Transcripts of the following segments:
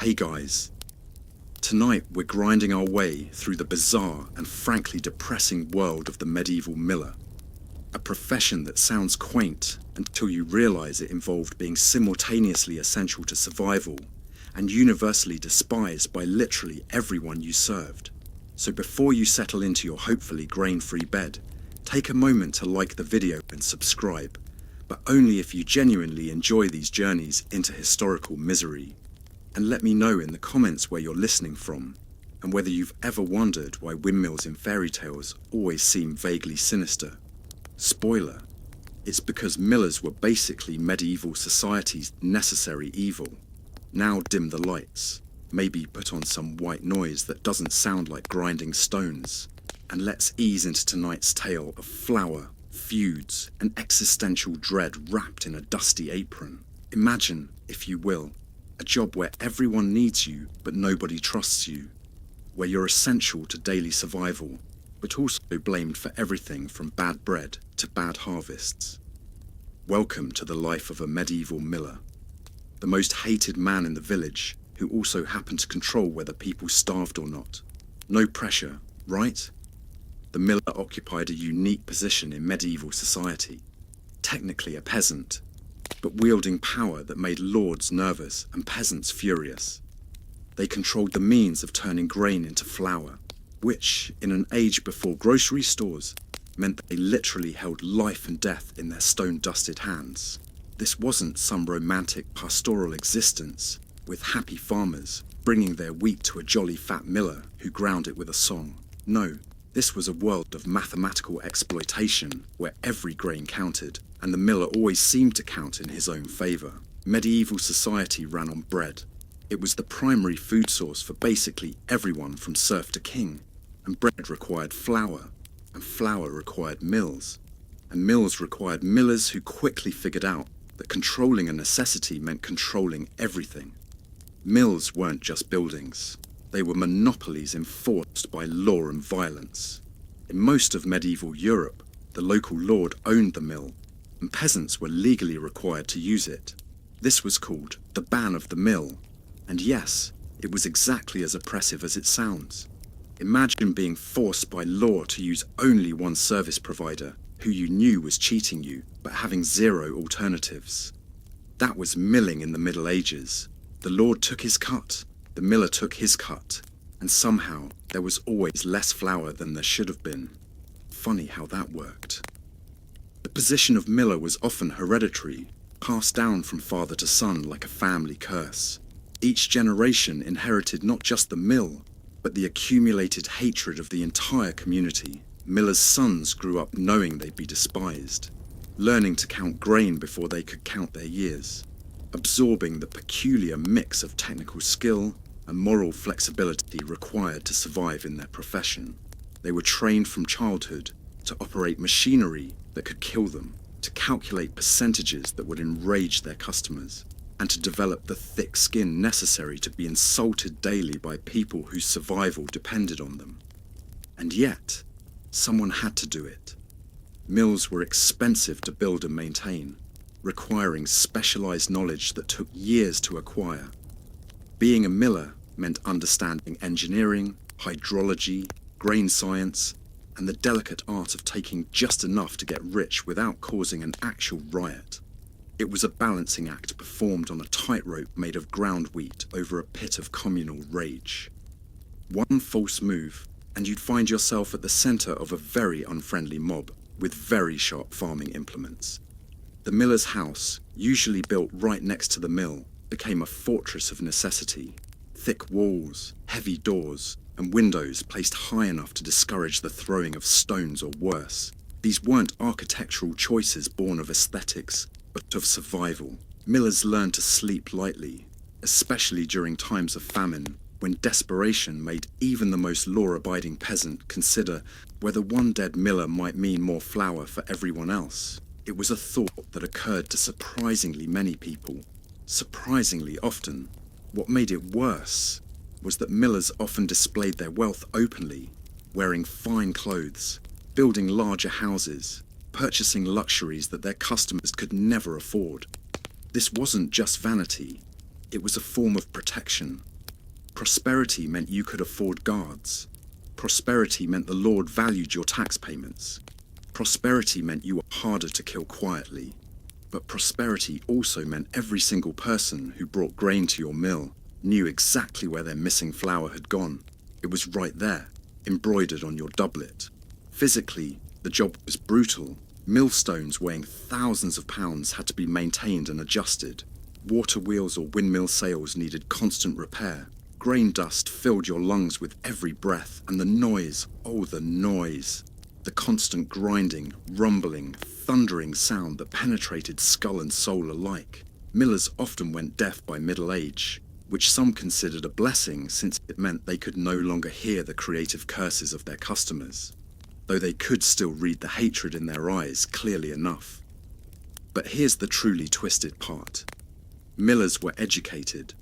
Hey guys, tonight we're grinding our way through the bizarre and frankly depressing world of the medieval miller. A profession that sounds quaint until you realize it involved being simultaneously essential to survival and universally despised by literally everyone you served. So before you settle into your hopefully grain-free bed, take a moment to like the video and subscribe, but only if you genuinely enjoy these journeys into historical misery. And let me know in the comments where you're listening from, and whether you've ever wondered why windmills in fairy tales always seem vaguely sinister. Spoiler, it's because millers were basically medieval society's necessary evil. Now dim the lights, maybe put on some white noise that doesn't sound like grinding stones, and let's ease into tonight's tale of flour, feuds, and existential dread wrapped in a dusty apron. Imagine, if you will, a job where everyone needs you but nobody trusts you, where you're essential to daily survival, but also blamed for everything from bad bread to bad harvests. Welcome to the life of a medieval miller, the most hated man in the village, who also happened to control whether people starved or not. No pressure, right? The miller occupied a unique position in medieval society, technically a peasant, but wielding power that made lords nervous and peasants furious. They controlled the means of turning grain into flour, which, in an age before grocery stores, meant that they literally held life and death in their stone-dusted hands. This wasn't some romantic pastoral existence, with happy farmers bringing their wheat to a jolly fat miller who ground it with a song. No, this was a world of mathematical exploitation where every grain counted, and the miller always seemed to count in his own favour. Medieval society ran on bread. It was the primary food source for basically everyone from serf to king, and bread required flour, and flour required mills, and mills required millers who quickly figured out that controlling a necessity meant controlling everything. Mills weren't just buildings. They were monopolies enforced by law and violence. In most of medieval Europe, the local lord owned the mill, and peasants were legally required to use it. This was called the ban of the mill, and yes, it was exactly as oppressive as it sounds. Imagine being forced by law to use only one service provider who you knew was cheating you, but having zero alternatives. That was milling in the Middle Ages. The lord took his cut, the miller took his cut, and somehow there was always less flour than there should have been. Funny how that worked. The position of miller was often hereditary, passed down from father to son like a family curse. Each generation inherited not just the mill, but the accumulated hatred of the entire community. Millers' sons grew up knowing they'd be despised, learning to count grain before they could count their years, absorbing the peculiar mix of technical skill and moral flexibility required to survive in their profession. They were trained from childhood to operate machinery that could kill them, to calculate percentages that would enrage their customers, and to develop the thick skin necessary to be insulted daily by people whose survival depended on them. And yet, someone had to do it. Mills were expensive to build and maintain, requiring specialized knowledge that took years to acquire. Being a miller meant understanding engineering, hydrology, grain science, and the delicate art of taking just enough to get rich without causing an actual riot. It was a balancing act performed on a tightrope made of ground wheat over a pit of communal rage. One false move, and you'd find yourself at the center of a very unfriendly mob with very sharp farming implements. The miller's house, usually built right next to the mill, became a fortress of necessity. Thick walls, heavy doors, and windows placed high enough to discourage the throwing of stones or worse. These weren't architectural choices born of aesthetics, but of survival. Millers learned to sleep lightly, especially during times of famine, when desperation made even the most law-abiding peasant consider whether one dead miller might mean more flour for everyone else. It was a thought that occurred to surprisingly many people, surprisingly often. What made it worse was that millers often displayed their wealth openly, wearing fine clothes, building larger houses, purchasing luxuries that their customers could never afford. This wasn't just vanity, it was a form of protection, Prosperity meant you could afford guards. Prosperity meant the Lord valued your tax payments. Prosperity meant you were harder to kill quietly. But prosperity also meant every single person who brought grain to your mill knew exactly where their missing flour had gone. It was right there, embroidered on your doublet. Physically, the job was brutal. Millstones weighing thousands of pounds had to be maintained and adjusted. Water wheels or windmill sails needed constant repair. Grain dust filled your lungs with every breath, and the noise, oh the noise. The constant grinding, rumbling, thundering sound that penetrated skull and soul alike. Millers often went deaf by middle age, which some considered a blessing since it meant they could no longer hear the creative curses of their customers, though they could still read the hatred in their eyes clearly enough. But here's the truly twisted part. Millers were educated,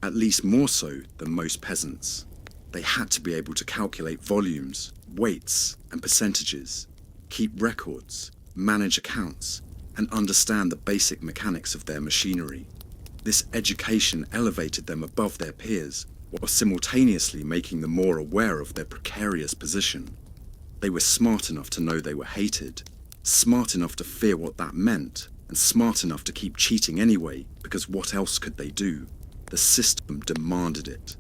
at least more so than most peasants. They had to be able to calculate volumes, weights, and percentages, keep records, manage accounts, and understand the basic mechanics of their machinery. This education elevated them above their peers, while simultaneously making them more aware of their precarious position. They were smart enough to know they were hated, smart enough to fear what that meant, and smart enough to keep cheating anyway, because what else could they do? The system demanded it.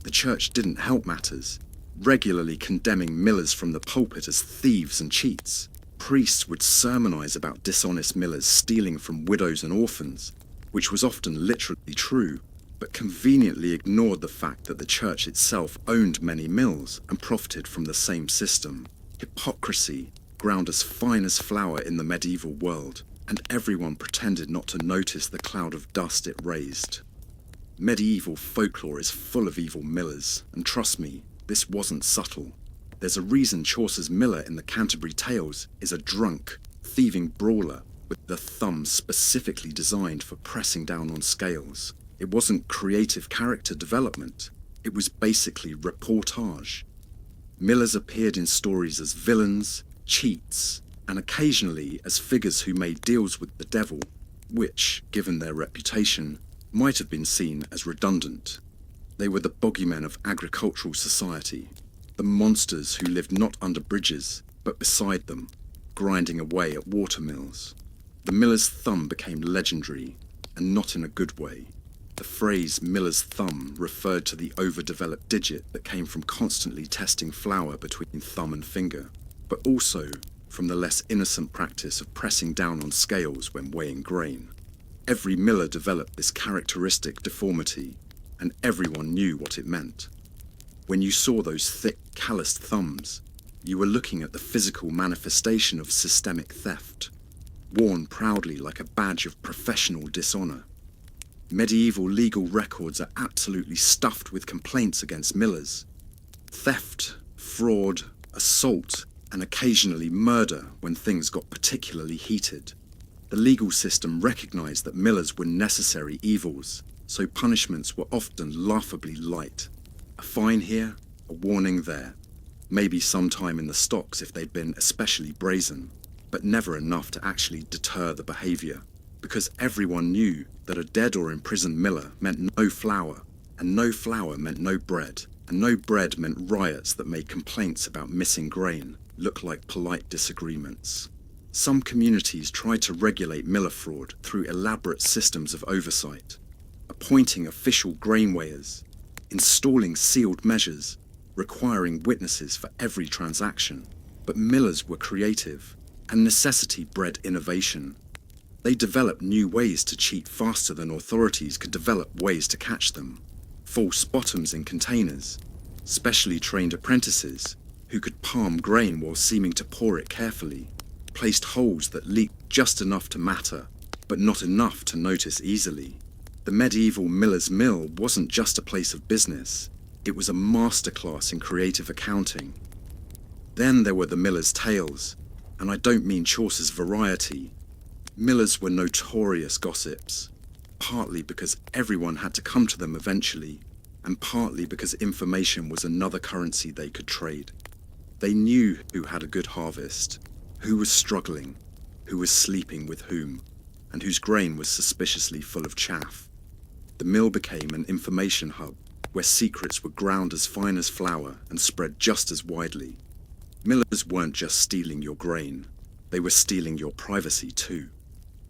The church didn't help matters, regularly condemning millers from the pulpit as thieves and cheats. Priests would sermonize about dishonest millers stealing from widows and orphans, which was often literally true, but conveniently ignored the fact that the church itself owned many mills and profited from the same system. Hypocrisy ground as fine as flour in the medieval world, and everyone pretended not to notice the cloud of dust it raised. Medieval folklore is full of evil millers, and trust me, this wasn't subtle. There's a reason Chaucer's miller in the Canterbury Tales is a drunk, thieving brawler with the thumb specifically designed for pressing down on scales. It wasn't creative character development, it was basically reportage. Millers appeared in stories as villains, cheats, and occasionally as figures who made deals with the devil, which, given their reputation, might have been seen as redundant. They were the bogeymen of agricultural society, the monsters who lived not under bridges, but beside them, grinding away at watermills. The miller's thumb became legendary, and not in a good way. The phrase miller's thumb referred to the overdeveloped digit that came from constantly testing flour between thumb and finger, but also from the less innocent practice of pressing down on scales when weighing grain. Every miller developed this characteristic deformity, and everyone knew what it meant. When you saw those thick, calloused thumbs, you were looking at the physical manifestation of systemic theft, worn proudly like a badge of professional dishonor. Medieval legal records are absolutely stuffed with complaints against millers. Theft, fraud, assault, and occasionally murder when things got particularly heated. The legal system recognized that millers were necessary evils, so punishments were often laughably light. A fine here, a warning there. Maybe some time in the stocks if they'd been especially brazen, but never enough to actually deter the behavior, because everyone knew that a dead or imprisoned miller meant no flour, and no flour meant no bread, and no bread meant riots that made complaints about missing grain look like polite disagreements. Some communities tried to regulate miller fraud through elaborate systems of oversight, appointing official grain weighers, installing sealed measures, requiring witnesses for every transaction. But millers were creative, and necessity bred innovation. They developed new ways to cheat faster than authorities could develop ways to catch them. False bottoms in containers, specially trained apprentices who could palm grain while seeming to pour it carefully, placed holes that leaked just enough to matter, but not enough to notice easily. The medieval miller's mill wasn't just a place of business, it was a masterclass in creative accounting. Then there were the miller's tales, and I don't mean Chaucer's variety. Millers were notorious gossips, partly because everyone had to come to them eventually, and partly because information was another currency they could trade. They knew who had a good harvest, who was struggling, who was sleeping with whom, and whose grain was suspiciously full of chaff. The mill became an information hub, where secrets were ground as fine as flour and spread just as widely. Millers weren't just stealing your grain, they were stealing your privacy too.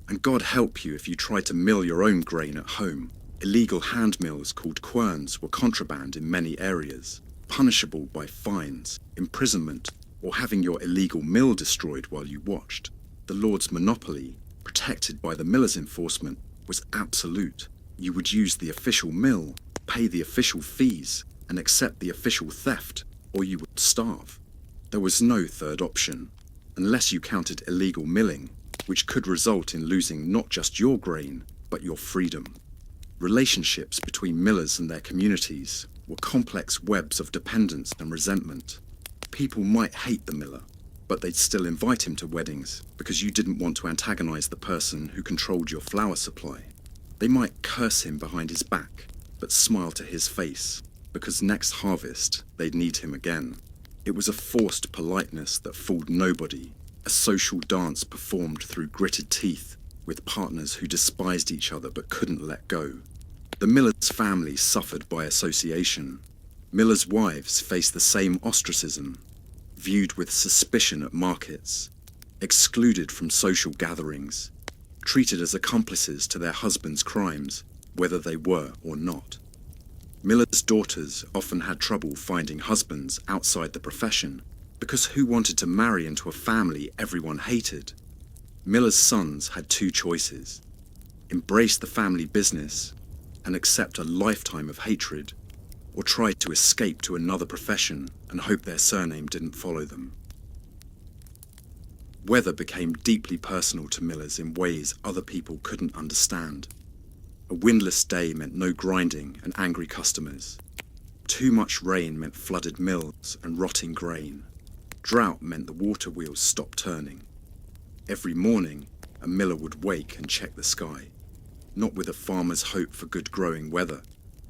And God help you if you tried to mill your own grain at home. Illegal hand mills called querns were contraband in many areas, punishable by fines, imprisonment, or having your illegal mill destroyed while you watched. The Lord's monopoly, protected by the miller's enforcement, was absolute. You would use the official mill, pay the official fees, and accept the official theft, or you would starve. There was no third option, unless you counted illegal milling, which could result in losing not just your grain, but your freedom. Relationships between millers and their communities were complex webs of dependence and resentment. People might hate the miller, but they'd still invite him to weddings because you didn't want to antagonize the person who controlled your flour supply. They might curse him behind his back, but smile to his face, because next harvest they'd need him again. It was a forced politeness that fooled nobody, a social dance performed through gritted teeth, with partners who despised each other but couldn't let go. The miller's family suffered by association. Millers' wives faced the same ostracism, viewed with suspicion at markets, excluded from social gatherings, treated as accomplices to their husbands' crimes, whether they were or not. Millers' daughters often had trouble finding husbands outside the profession, because who wanted to marry into a family everyone hated? Millers' sons had two choices: embrace the family business and accept a lifetime of hatred, or try to escape to another profession and hope their surname didn't follow them. Weather became deeply personal to millers in ways other people couldn't understand. A windless day meant no grinding and angry customers. Too much rain meant flooded mills and rotting grain. Drought meant the water wheels stopped turning. Every morning, a miller would wake and check the sky, not with a farmer's hope for good growing weather,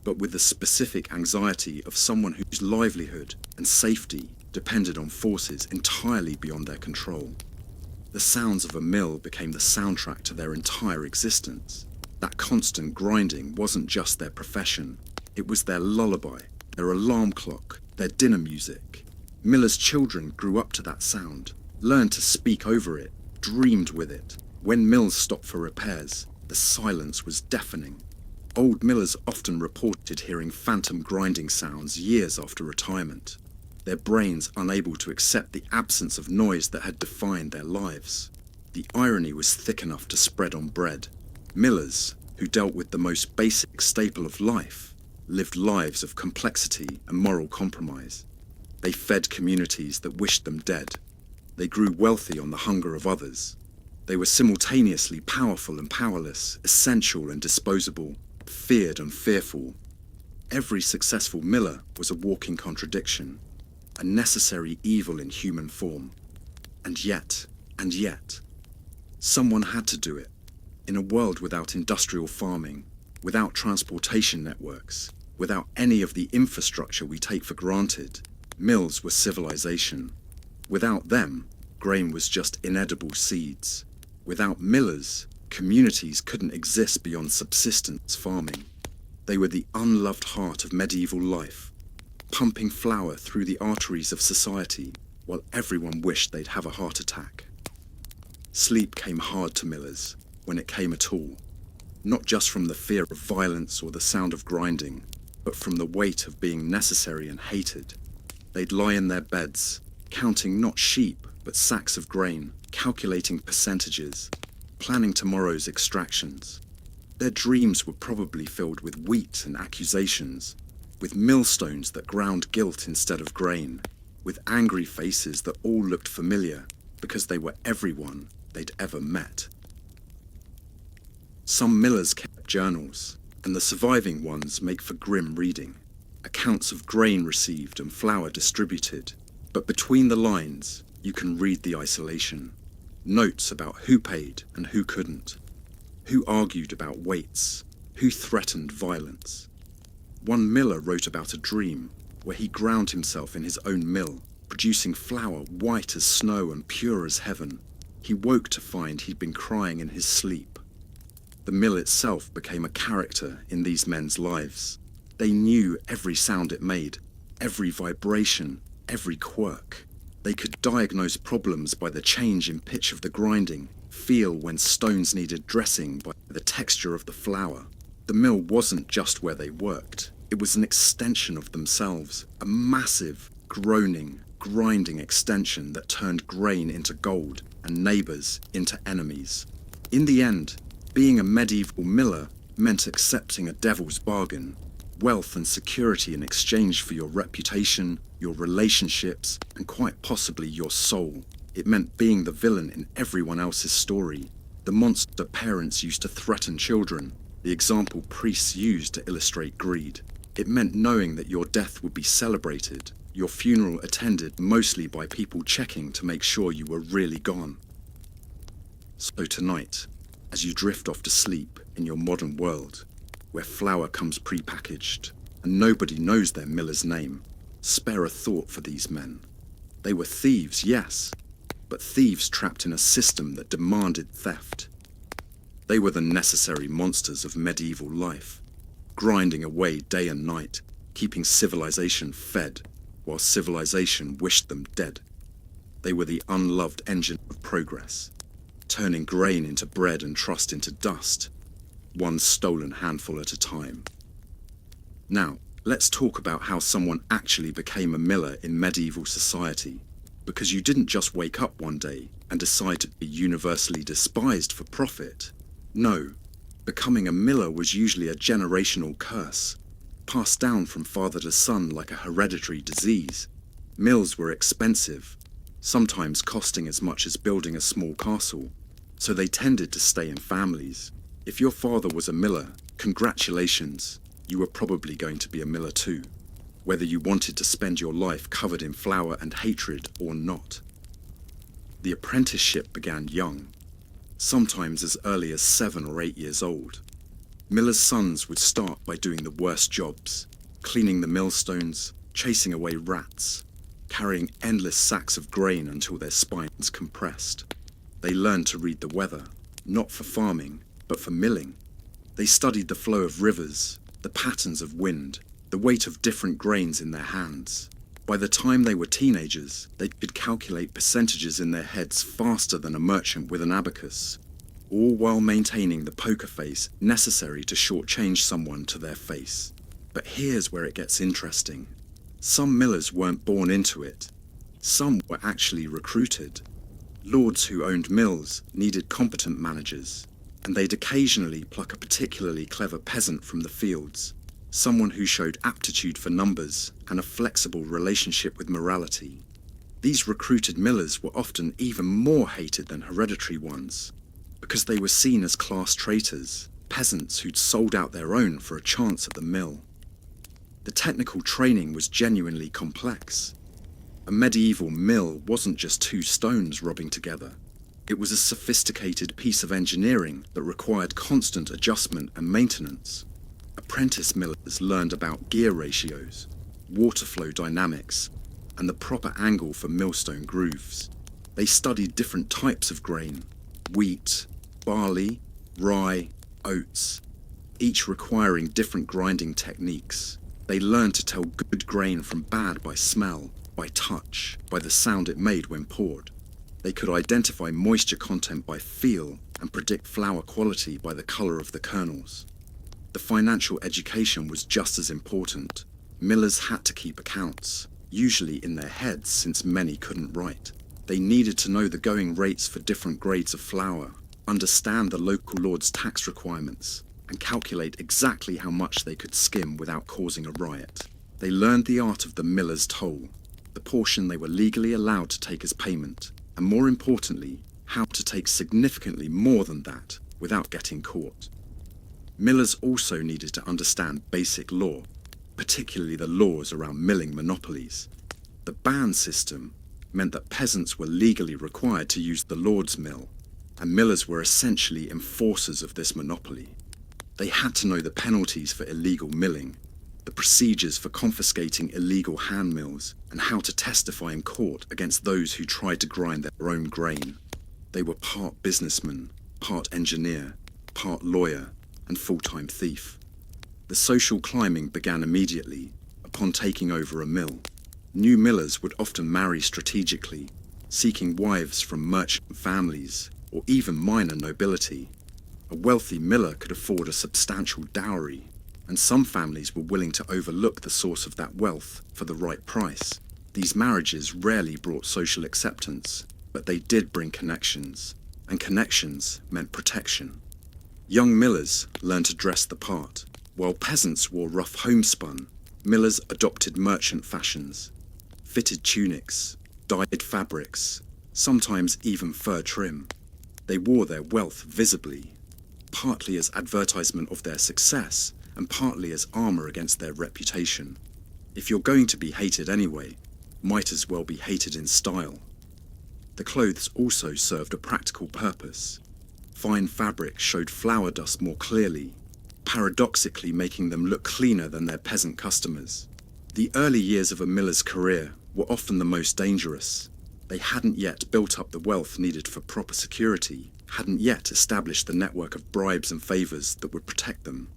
but with the specific anxiety of someone whose livelihood and safety depended on forces entirely beyond their control. The sounds of a mill became the soundtrack to their entire existence. That constant grinding wasn't just their profession, it was their lullaby, their alarm clock, their dinner music. Millers' children grew up to that sound, learned to speak over it, dreamed with it. When mills stopped for repairs, the silence was deafening. Old millers often reported hearing phantom grinding sounds years after retirement, their brains unable to accept the absence of noise that had defined their lives. The irony was thick enough to spread on bread. Millers, who dealt with the most basic staple of life, lived lives of complexity and moral compromise. They fed communities that wished them dead. They grew wealthy on the hunger of others. They were simultaneously powerful and powerless, essential and disposable, feared and fearful. Every successful miller was a walking contradiction, a necessary evil in human form. And yet, someone had to do it. In a world without industrial farming, without transportation networks, without any of the infrastructure we take for granted, mills were civilization. Without them, grain was just inedible seeds. Without millers, communities couldn't exist beyond subsistence farming. They were the unloved heart of medieval life, pumping flour through the arteries of society while everyone wished they'd have a heart attack. Sleep came hard to millers, when it came at all, not just from the fear of violence or the sound of grinding, but from the weight of being necessary and hated. They'd lie in their beds, counting not sheep, but sacks of grain, calculating percentages, planning tomorrow's extractions. Their dreams were probably filled with wheat and accusations, with millstones that ground guilt instead of grain, with angry faces that all looked familiar because they were everyone they'd ever met. Some millers kept journals, and the surviving ones make for grim reading. Accounts of grain received and flour distributed, but between the lines, you can read the isolation. Notes about who paid and who couldn't, who argued about weights, who threatened violence. One miller wrote about a dream where he ground himself in his own mill, producing flour white as snow and pure as heaven. He woke to find he'd been crying in his sleep. The mill itself became a character in these men's lives. They knew every sound it made, every vibration, every quirk. They could diagnose problems by the change in pitch of the grinding, feel when stones needed dressing by the texture of the flour. The mill wasn't just where they worked. It was an extension of themselves, a massive, groaning, grinding extension that turned grain into gold and neighbours into enemies. In the end, being a medieval miller meant accepting a devil's bargain, wealth and security in exchange for your reputation, your relationships, and quite possibly your soul. It meant being the villain in everyone else's story, the monster parents used to threaten children, the example priests used to illustrate greed. It meant knowing that your death would be celebrated, your funeral attended mostly by people checking to make sure you were really gone. So tonight, as you drift off to sleep in your modern world, where flour comes pre-packaged and nobody knows their miller's name, spare a thought for these men. They were thieves, yes, but thieves trapped in a system that demanded theft. They were the necessary monsters of medieval life, grinding away day and night, keeping civilization fed, while civilization wished them dead. They were the unloved engine of progress, turning grain into bread and trust into dust, one stolen handful at a time. Now, let's talk about how someone actually became a miller in medieval society, because you didn't just wake up one day and decide to be universally despised for profit. No, becoming a miller was usually a generational curse, passed down from father to son like a hereditary disease. Mills were expensive, sometimes costing as much as building a small castle, so they tended to stay in families. If your father was a miller, congratulations, you were probably going to be a miller too, whether you wanted to spend your life covered in flour and hatred or not. The apprenticeship began young, sometimes as early as 7 or 8 years old. Millers' sons would start by doing the worst jobs, cleaning the millstones, chasing away rats, carrying endless sacks of grain until their spines compressed. They learned to read the weather, not for farming, but for milling. They studied the flow of rivers, the patterns of wind, the weight of different grains in their hands. By the time they were teenagers, they could calculate percentages in their heads faster than a merchant with an abacus, all while maintaining the poker face necessary to shortchange someone to their face. But here's where it gets interesting. Some millers weren't born into it. Some were actually recruited. Lords who owned mills needed competent managers, and they'd occasionally pluck a particularly clever peasant from the fields, someone who showed aptitude for numbers and a flexible relationship with morality. These recruited millers were often even more hated than hereditary ones, because they were seen as class traitors, peasants who'd sold out their own for a chance at the mill. The technical training was genuinely complex. A medieval mill wasn't just 2 stones rubbing together. It was a sophisticated piece of engineering that required constant adjustment and maintenance. Apprentice millers learned about gear ratios, water flow dynamics, and the proper angle for millstone grooves. They studied different types of grain, wheat, barley, rye, oats, each requiring different grinding techniques. They learned to tell good grain from bad by smell, by touch, by the sound it made when poured. They could identify moisture content by feel and predict flour quality by the colour of the kernels. The financial education was just as important. Millers had to keep accounts, usually in their heads since many couldn't write. They needed to know the going rates for different grades of flour, understand the local lord's tax requirements, and calculate exactly how much they could skim without causing a riot. They learned the art of the miller's toll, the portion they were legally allowed to take as payment, and more importantly, how to take significantly more than that without getting caught. Millers also needed to understand basic law, particularly the laws around milling monopolies. The ban system meant that peasants were legally required to use the lord's mill, and millers were essentially enforcers of this monopoly. They had to know the penalties for illegal milling, the procedures for confiscating illegal hand mills, and how to testify in court against those who tried to grind their own grain. They were part businessman, part engineer, part lawyer, and full-time thief. The social climbing began immediately upon taking over a mill. New millers would often marry strategically, seeking wives from merchant families or even minor nobility. A wealthy miller could afford a substantial dowry, and some families were willing to overlook the source of that wealth for the right price. These marriages rarely brought social acceptance, but they did bring connections, and connections meant protection. Young millers learned to dress the part. While peasants wore rough homespun, millers adopted merchant fashions, fitted tunics, dyed fabrics, sometimes even fur trim. They wore their wealth visibly, partly as advertisement of their success and partly as armor against their reputation. If you're going to be hated anyway, might as well be hated in style. The clothes also served a practical purpose. Fine fabric showed flour dust more clearly, paradoxically making them look cleaner than their peasant customers. The early years of a miller's career were often the most dangerous. They hadn't yet built up the wealth needed for proper security, hadn't yet established the network of bribes and favors that would protect them,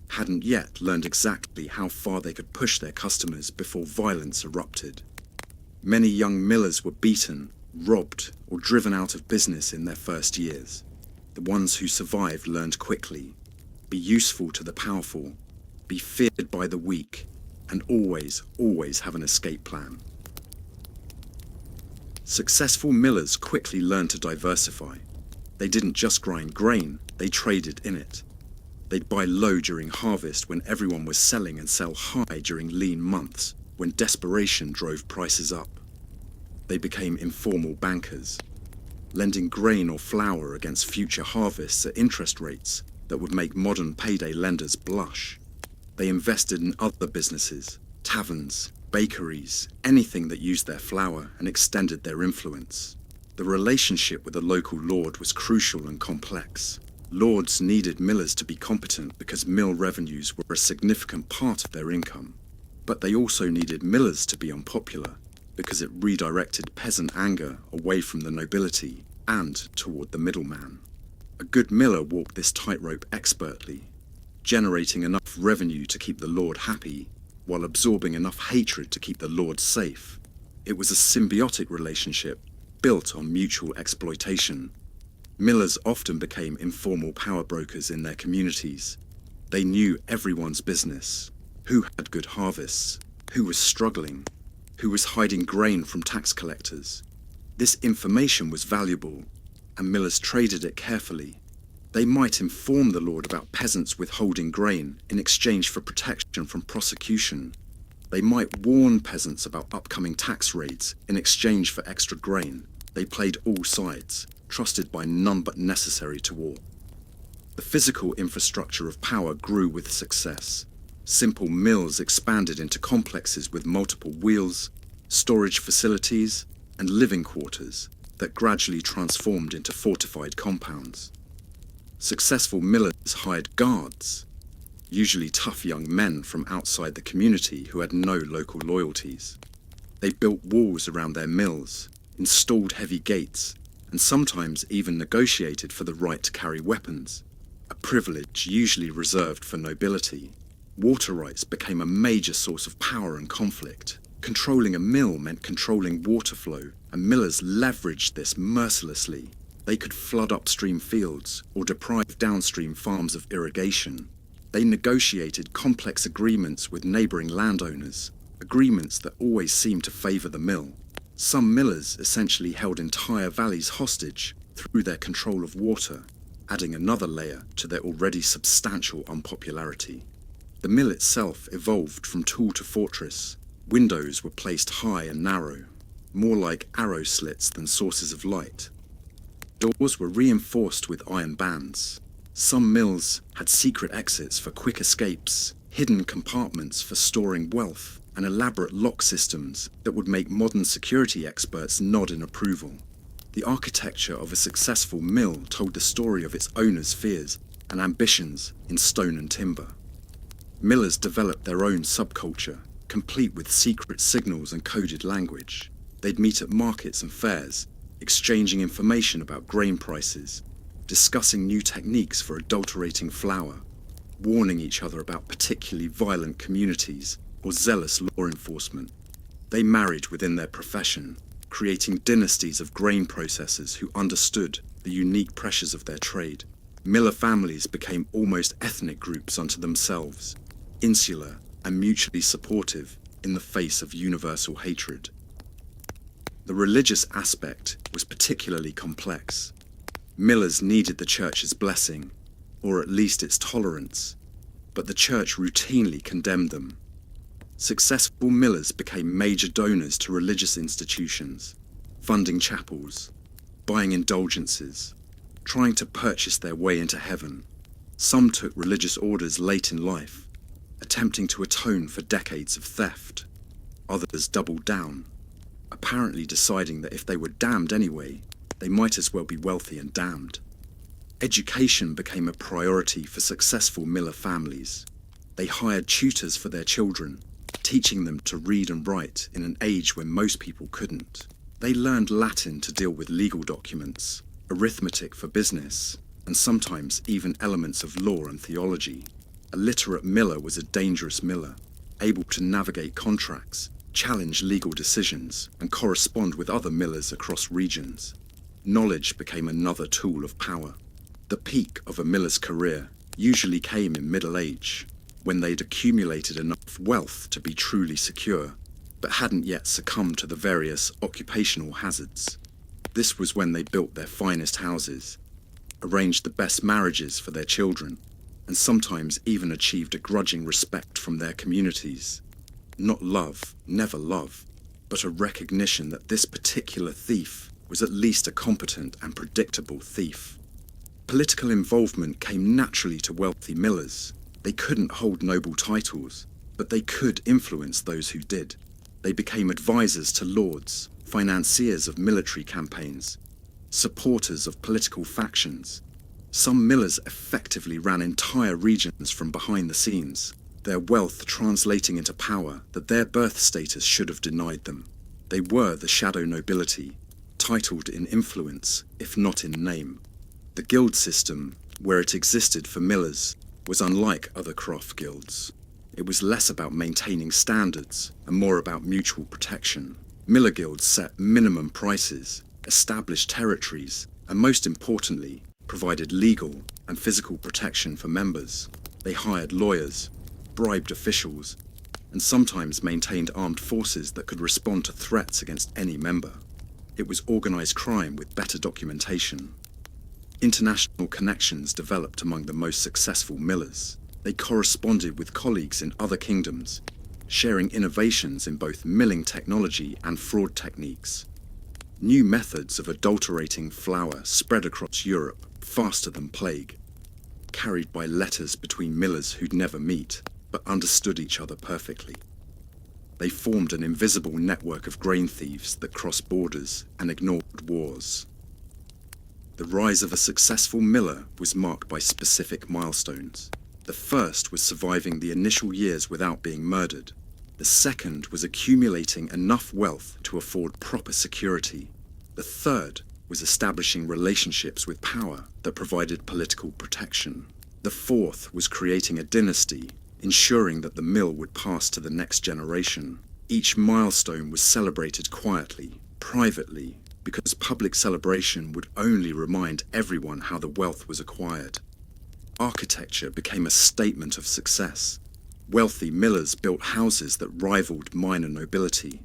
hadn't yet learned exactly how far they could push their customers before violence erupted. Many young millers were beaten, robbed, or driven out of business in their first years. The ones who survived learned quickly: be useful to the powerful, be feared by the weak, and always have an escape plan. Successful millers quickly learned to diversify. They didn't just grind grain, they traded in it. They'd buy low during harvest when everyone was selling and sell high during lean months, when desperation drove prices up. They became informal bankers, lending grain or flour against future harvests at interest rates that would make modern payday lenders blush. They invested in other businesses, taverns, bakeries, anything that used their flour and extended their influence. The relationship with the local lord was crucial and complex. Lords needed millers to be competent because mill revenues were a significant part of their income. But they also needed millers to be unpopular because it redirected peasant anger away from the nobility and toward the middleman. A good miller walked this tightrope expertly, generating enough revenue to keep the lord happy while absorbing enough hatred to keep the lord safe. It was a symbiotic relationship built on mutual exploitation. Millers often became informal power brokers in their communities. They knew everyone's business: who had good harvests, who was struggling, who was hiding grain from tax collectors. This information was valuable, and millers traded it carefully. They might inform the lord about peasants withholding grain in exchange for protection from prosecution. They might warn peasants about upcoming tax raids in exchange for extra grain. They played all sides, trusted by none but necessary to war. The physical infrastructure of power grew with success. Simple mills expanded into complexes with multiple wheels, storage facilities, and living quarters that gradually transformed into fortified compounds. Successful millers hired guards, usually tough young men from outside the community who had no local loyalties. They built walls around their mills, installed heavy gates, and sometimes even negotiated for the right to carry weapons, a privilege usually reserved for nobility. Water rights became a major source of power and conflict. Controlling a mill meant controlling water flow, and millers leveraged this mercilessly. They could flood upstream fields or deprive downstream farms of irrigation. They negotiated complex agreements with neighboring landowners, agreements that always seemed to favor the mill. Some millers essentially held entire valleys hostage through their control of water, adding another layer to their already substantial unpopularity. The mill itself evolved from tool to fortress. Windows were placed high and narrow, more like arrow slits than sources of light. Doors were reinforced with iron bands. Some mills had secret exits for quick escapes, hidden compartments for storing wealth, and elaborate lock systems that would make modern security experts nod in approval. The architecture of a successful mill told the story of its owner's fears and ambitions in stone and timber. Millers developed their own subculture, complete with secret signals and coded language. They'd meet at markets and fairs, exchanging information about grain prices, discussing new techniques for adulterating flour. warning each other about particularly violent communities or zealous law enforcement. They married within their profession, creating dynasties of grain processors who understood the unique pressures of their trade. Miller families became almost ethnic groups unto themselves, insular and mutually supportive in the face of universal hatred. The religious aspect was particularly complex. Millers needed the church's blessing, or at least its tolerance, but the church routinely condemned them. Successful millers became major donors to religious institutions, funding chapels, buying indulgences, trying to purchase their way into heaven. Some took religious orders late in life, attempting to atone for decades of theft. Others doubled down, apparently deciding that if they were damned anyway, they might as well be wealthy and damned. Education became a priority for successful miller families. They hired tutors for their children, teaching them to read and write in an age when most people couldn't. They learned Latin to deal with legal documents, arithmetic for business, and sometimes even elements of law and theology. A literate miller was a dangerous miller, able to navigate contracts, challenge legal decisions, and correspond with other millers across regions. Knowledge became another tool of power. The peak of a miller's career usually came in middle age, when they'd accumulated enough wealth to be truly secure, but hadn't yet succumbed to the various occupational hazards. This was when they built their finest houses, arranged the best marriages for their children, and sometimes even achieved a grudging respect from their communities. Not love, never love, but a recognition that this particular thief was at least a competent and predictable thief. Political involvement came naturally to wealthy millers. They couldn't hold noble titles, but they could influence those who did. They became advisors to lords, financiers of military campaigns, supporters of political factions. Some millers effectively ran entire regions from behind the scenes, their wealth translating into power that their birth status should have denied them. They were the shadow nobility, titled in influence, if not in name. The guild system, where it existed for millers, was unlike other craft guilds. It was less about maintaining standards and more about mutual protection. Miller guilds set minimum prices, established territories, and most importantly, provided legal and physical protection for members. They hired lawyers, bribed officials, and sometimes maintained armed forces that could respond to threats against any member. It was organized crime with better documentation. International connections developed among the most successful millers. They corresponded with colleagues in other kingdoms, sharing innovations in both milling technology and fraud techniques. New methods of adulterating flour spread across Europe faster than plague, carried by letters between millers who'd never meet, but understood each other perfectly. They formed an invisible network of grain thieves that crossed borders and ignored wars. The rise of a successful miller was marked by specific milestones. The first was surviving the initial years without being murdered. The second was accumulating enough wealth to afford proper security. The third was establishing relationships with power that provided political protection. The fourth was creating a dynasty, ensuring that the mill would pass to the next generation. Each milestone was celebrated quietly, privately, because public celebration would only remind everyone how the wealth was acquired. Architecture became a statement of success. Wealthy millers built houses that rivaled minor nobility.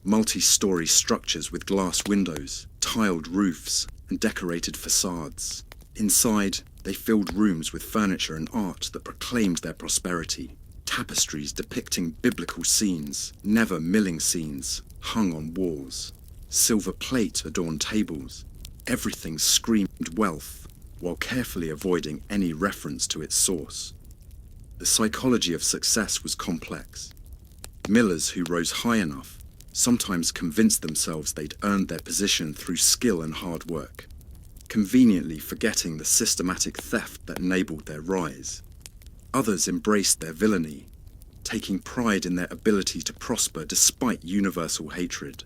Multi-story structures with glass windows, tiled roofs, and decorated facades. Inside, they filled rooms with furniture and art that proclaimed their prosperity. Tapestries depicting biblical scenes, never milling scenes, hung on walls. Silver plate adorned tables. Everything screamed wealth, while carefully avoiding any reference to its source. The psychology of success was complex. Millers who rose high enough sometimes convinced themselves they'd earned their position through skill and hard work, conveniently forgetting the systematic theft that enabled their rise. Others embraced their villainy, taking pride in their ability to prosper despite universal hatred.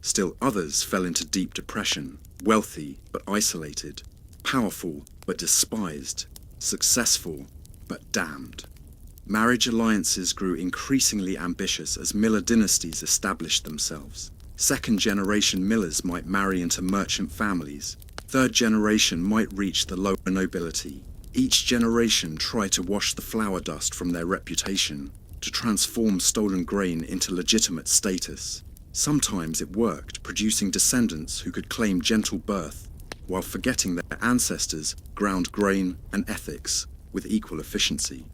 Still others fell into deep depression, wealthy but isolated, powerful but despised, successful but damned. Marriage alliances grew increasingly ambitious as miller dynasties established themselves. Second-generation millers might marry into merchant families. Third generation might reach the lower nobility. Each generation tried to wash the flour dust from their reputation, to transform stolen grain into legitimate status. Sometimes it worked, producing descendants who could claim gentle birth, while forgetting their ancestors ground grain and ethics with equal efficiency.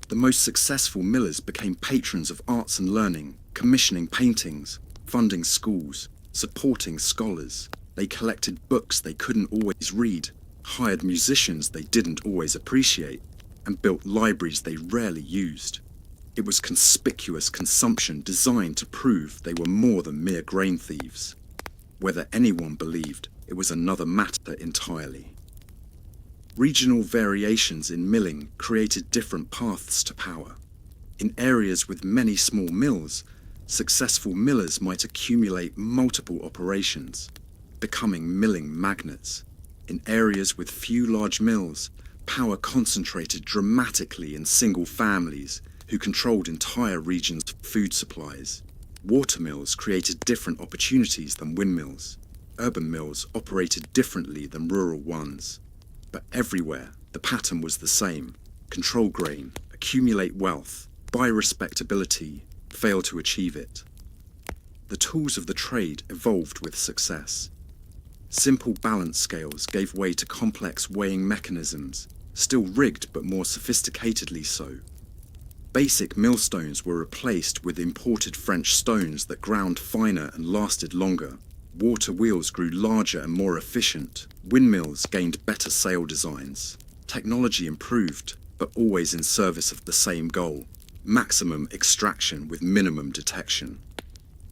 The most successful millers became patrons of arts and learning, commissioning paintings, funding schools, supporting scholars. They collected books they couldn't always read, hired musicians they didn't always appreciate, and built libraries they rarely used. It was conspicuous consumption designed to prove they were more than mere grain thieves. Whether anyone believed it was another matter entirely. Regional variations in milling created different paths to power. In areas with many small mills, successful millers might accumulate multiple operations, becoming milling magnates. In areas with few large mills, power concentrated dramatically in single families who controlled entire regions' food supplies. Water mills created different opportunities than windmills. Urban mills operated differently than rural ones. But everywhere, the pattern was the same. Control grain, accumulate wealth, buy respectability, fail to achieve it. The tools of the trade evolved with success. Simple balance scales gave way to complex weighing mechanisms, still rigged but more sophisticatedly so. Basic millstones were replaced with imported French stones that ground finer and lasted longer. Water wheels grew larger and more efficient. Windmills gained better sail designs. Technology improved, but always in service of the same goal: maximum extraction with minimum detection.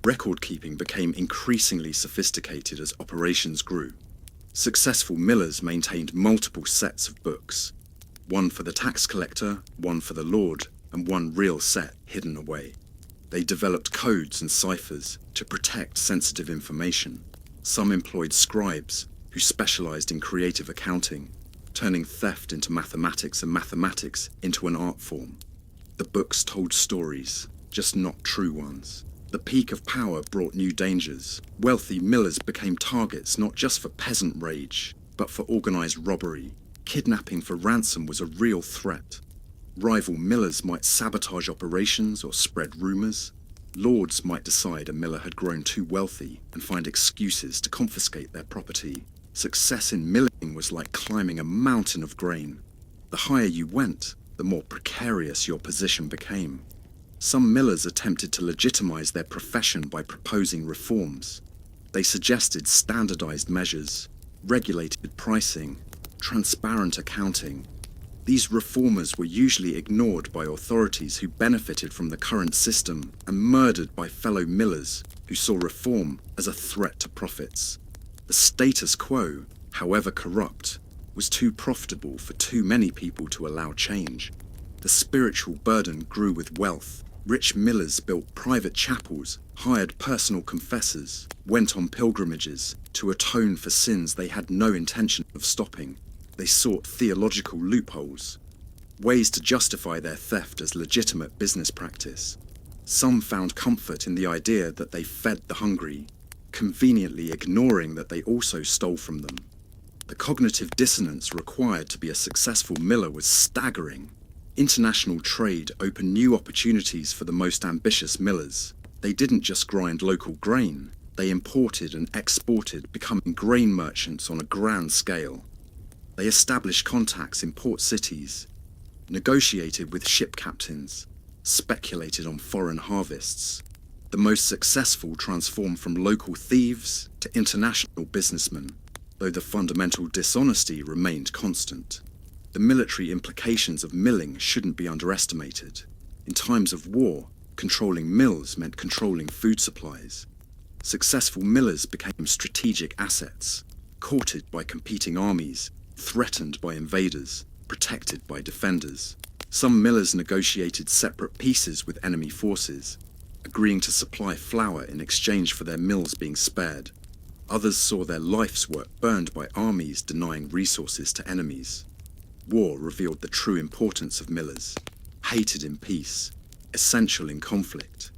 Record-keeping became increasingly sophisticated as operations grew. Successful millers maintained multiple sets of books, one for the tax collector, one for the lord, and one real set hidden away. They developed codes and ciphers to protect sensitive information. Some employed scribes who specialized in creative accounting, turning theft into mathematics and mathematics into an art form. The books told stories, just not true ones. The peak of power brought new dangers. Wealthy millers became targets not just for peasant rage, but for organized robbery. Kidnapping for ransom was a real threat. Rival millers might sabotage operations or spread rumors. Lords might decide a miller had grown too wealthy and find excuses to confiscate their property. Success in milling was like climbing a mountain of grain. The higher you went, the more precarious your position became. Some millers attempted to legitimize their profession by proposing reforms. They suggested standardized measures, regulated pricing, transparent accounting. These reformers were usually ignored by authorities who benefited from the current system and murdered by fellow millers who saw reform as a threat to profits. The status quo, however corrupt, was too profitable for too many people to allow change. The spiritual burden grew with wealth. Rich millers built private chapels, hired personal confessors, went on pilgrimages to atone for sins they had no intention of stopping. They sought theological loopholes, ways to justify their theft as legitimate business practice. Some found comfort in the idea that they fed the hungry, conveniently ignoring that they also stole from them. The cognitive dissonance required to be a successful miller was staggering. International trade opened new opportunities for the most ambitious millers. They didn't just grind local grain, they imported and exported, becoming grain merchants on a grand scale. They established contacts in port cities, negotiated with ship captains, speculated on foreign harvests. The most successful transformed from local thieves to international businessmen, though the fundamental dishonesty remained constant. The military implications of milling shouldn't be underestimated. In times of war, controlling mills meant controlling food supplies. Successful millers became strategic assets, courted by competing armies, threatened by invaders, protected by defenders. Some millers negotiated separate peaces with enemy forces, agreeing to supply flour in exchange for their mills being spared. Others saw their life's work burned by armies denying resources to enemies. War revealed the true importance of millers, hated in peace, essential in conflict.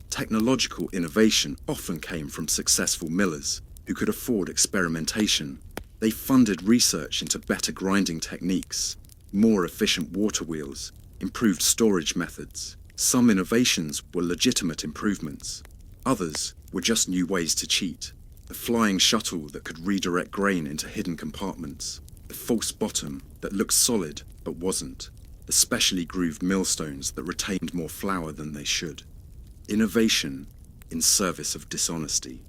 Technological innovation often came from successful millers who could afford experimentation. They funded research into better grinding techniques, more efficient water wheels, improved storage methods. Some innovations were legitimate improvements. Others were just new ways to cheat. The flying shuttle that could redirect grain into hidden compartments. The false bottom that looked solid but wasn't. The specially grooved millstones that retained more flour than they should. Innovation in service of dishonesty.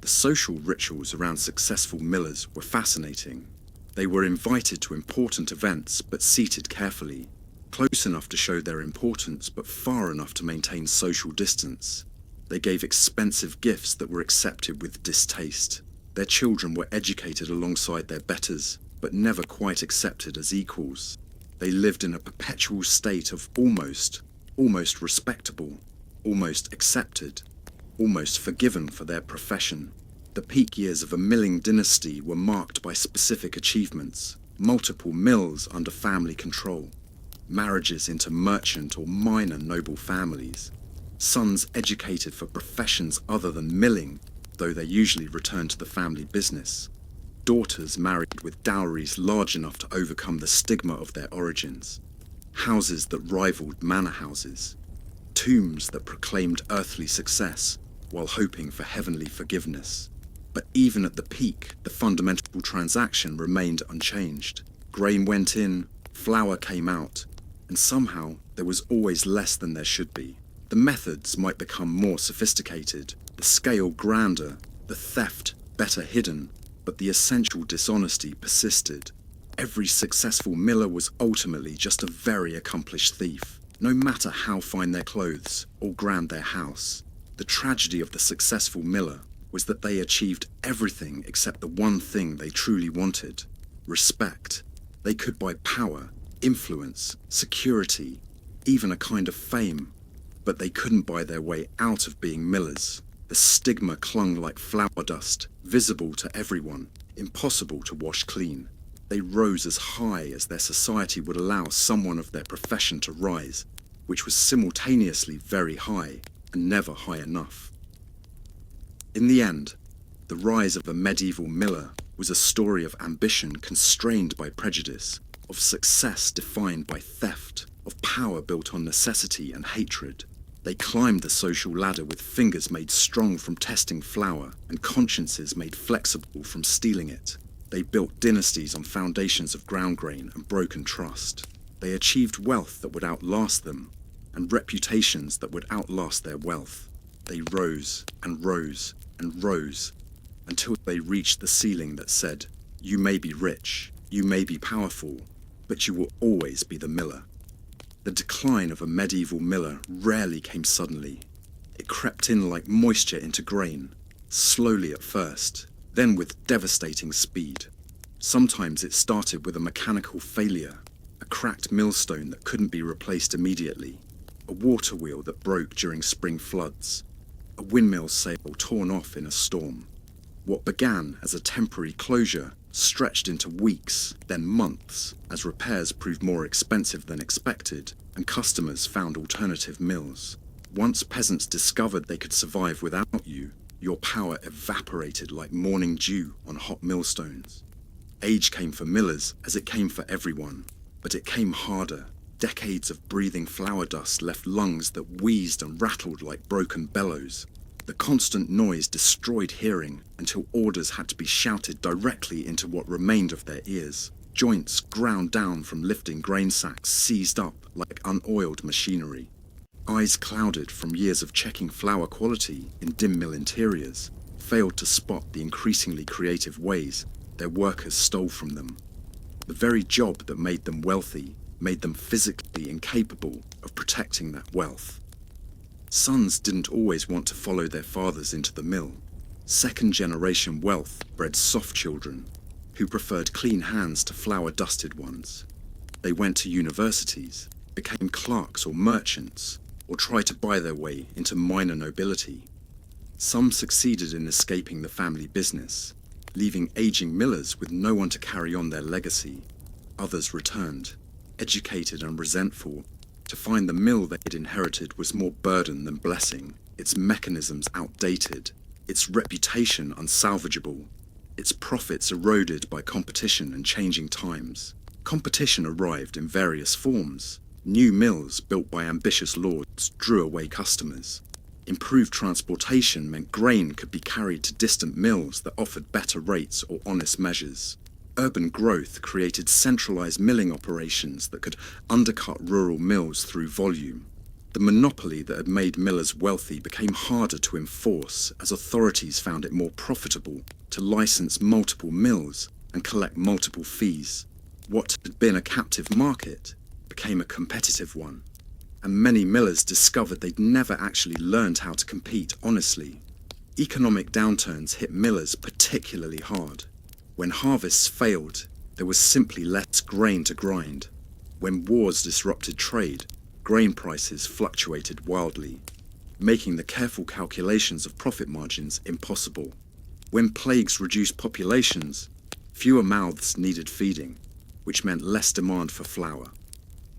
The social rituals around successful millers were fascinating. They were invited to important events but seated carefully, close enough to show their importance but far enough to maintain social distance. They gave expensive gifts that were accepted with distaste. Their children were educated alongside their betters, but never quite accepted as equals. They lived in a perpetual state of almost respectable, almost accepted, almost forgiven for their profession. The peak years of a milling dynasty were marked by specific achievements, multiple mills under family control, marriages into merchant or minor noble families, sons educated for professions other than milling, though they usually returned to the family business, daughters married with dowries large enough to overcome the stigma of their origins, houses that rivaled manor houses, tombs that proclaimed earthly success while hoping for heavenly forgiveness. But even at the peak, the fundamental transaction remained unchanged. Grain went in, flour came out, and somehow there was always less than there should be. The methods might become more sophisticated, the scale grander, the theft better hidden, but the essential dishonesty persisted. Every successful miller was ultimately just a very accomplished thief, no matter how fine their clothes or grand their house. The tragedy of the successful miller was that they achieved everything except the one thing they truly wanted: respect. They could buy power, influence, security, even a kind of fame, but they couldn't buy their way out of being millers. The stigma clung like flour dust, visible to everyone, impossible to wash clean. They rose as high as their society would allow someone of their profession to rise, which was simultaneously very high and never high enough. In the end, the rise of a medieval miller was a story of ambition constrained by prejudice, of success defined by theft, of power built on necessity and hatred. They climbed the social ladder with fingers made strong from testing flour and consciences made flexible from stealing it. They built dynasties on foundations of ground grain and broken trust. They achieved wealth that would outlast them, and reputations that would outlast their wealth. They rose and rose and rose, until they reached the ceiling that said, "You may be rich, you may be powerful, but you will always be the miller." The decline of a medieval miller rarely came suddenly. It crept in like moisture into grain, slowly at first, then with devastating speed. Sometimes it started with a mechanical failure, a cracked millstone that couldn't be replaced immediately, a water wheel that broke during spring floods, a windmill sail torn off in a storm. What began as a temporary closure stretched into weeks, then months, as repairs proved more expensive than expected and customers found alternative mills. Once peasants discovered they could survive without you, your power evaporated like morning dew on hot millstones. Age came for millers as it came for everyone, but it came harder. Decades of breathing flour dust left lungs that wheezed and rattled like broken bellows. The constant noise destroyed hearing until orders had to be shouted directly into what remained of their ears. Joints ground down from lifting grain sacks seized up like unoiled machinery. Eyes clouded from years of checking flour quality in dim mill interiors failed to spot the increasingly creative ways their workers stole from them. The very job that made them wealthy made them physically incapable of protecting that wealth. Sons didn't always want to follow their fathers into the mill. Second-generation wealth bred soft children who preferred clean hands to flour-dusted ones. They went to universities, became clerks or merchants, or tried to buy their way into minor nobility. Some succeeded in escaping the family business, leaving aging millers with no one to carry on their legacy. Others returned, educated and resentful, to find the mill they had inherited was more burden than blessing, its mechanisms outdated, its reputation unsalvageable, its profits eroded by competition and changing times. Competition arrived in various forms. New mills built by ambitious lords drew away customers. Improved transportation meant grain could be carried to distant mills that offered better rates or honest measures. Urban growth created centralized milling operations that could undercut rural mills through volume. The monopoly that had made millers wealthy became harder to enforce as authorities found it more profitable to license multiple mills and collect multiple fees. What had been a captive market became a competitive one, and many millers discovered they'd never actually learned how to compete honestly. Economic downturns hit millers particularly hard. When harvests failed, there was simply less grain to grind. When wars disrupted trade, grain prices fluctuated wildly, making the careful calculations of profit margins impossible. When plagues reduced populations, fewer mouths needed feeding, which meant less demand for flour.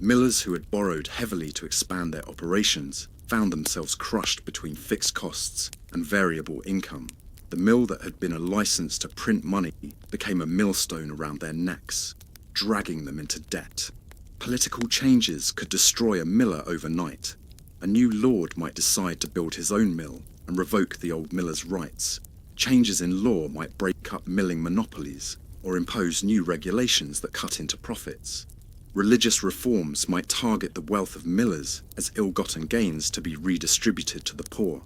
Millers who had borrowed heavily to expand their operations found themselves crushed between fixed costs and variable income. The mill that had been a license to print money became a millstone around their necks, dragging them into debt. Political changes could destroy a miller overnight. A new lord might decide to build his own mill and revoke the old miller's rights. Changes in law might break up milling monopolies or impose new regulations that cut into profits. Religious reforms might target the wealth of millers as ill-gotten gains to be redistributed to the poor.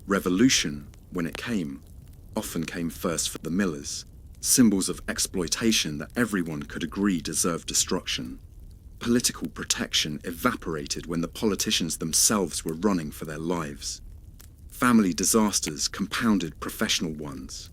Revolution, when it came, often came first for the millers, symbols of exploitation that everyone could agree deserved destruction. Political protection evaporated when the politicians themselves were running for their lives. Family disasters compounded professional ones.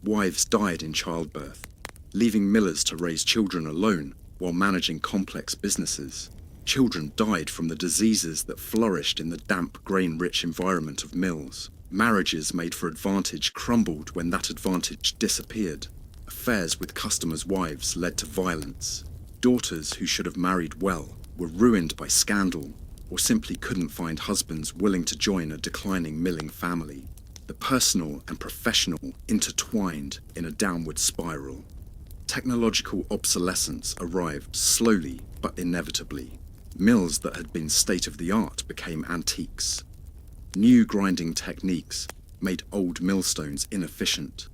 Wives died in childbirth, leaving millers to raise children alone while managing complex businesses. Children died from the diseases that flourished in the damp, grain-rich environment of mills. Marriages made for advantage crumbled when that advantage disappeared. Affairs with customers' wives led to violence. Daughters who should have married well were ruined by scandal or simply couldn't find husbands willing to join a declining milling family. The personal and professional intertwined in a downward spiral. Technological obsolescence arrived slowly but inevitably. Mills that had been state-of-the-art became antiques. New grinding techniques made old millstones inefficient.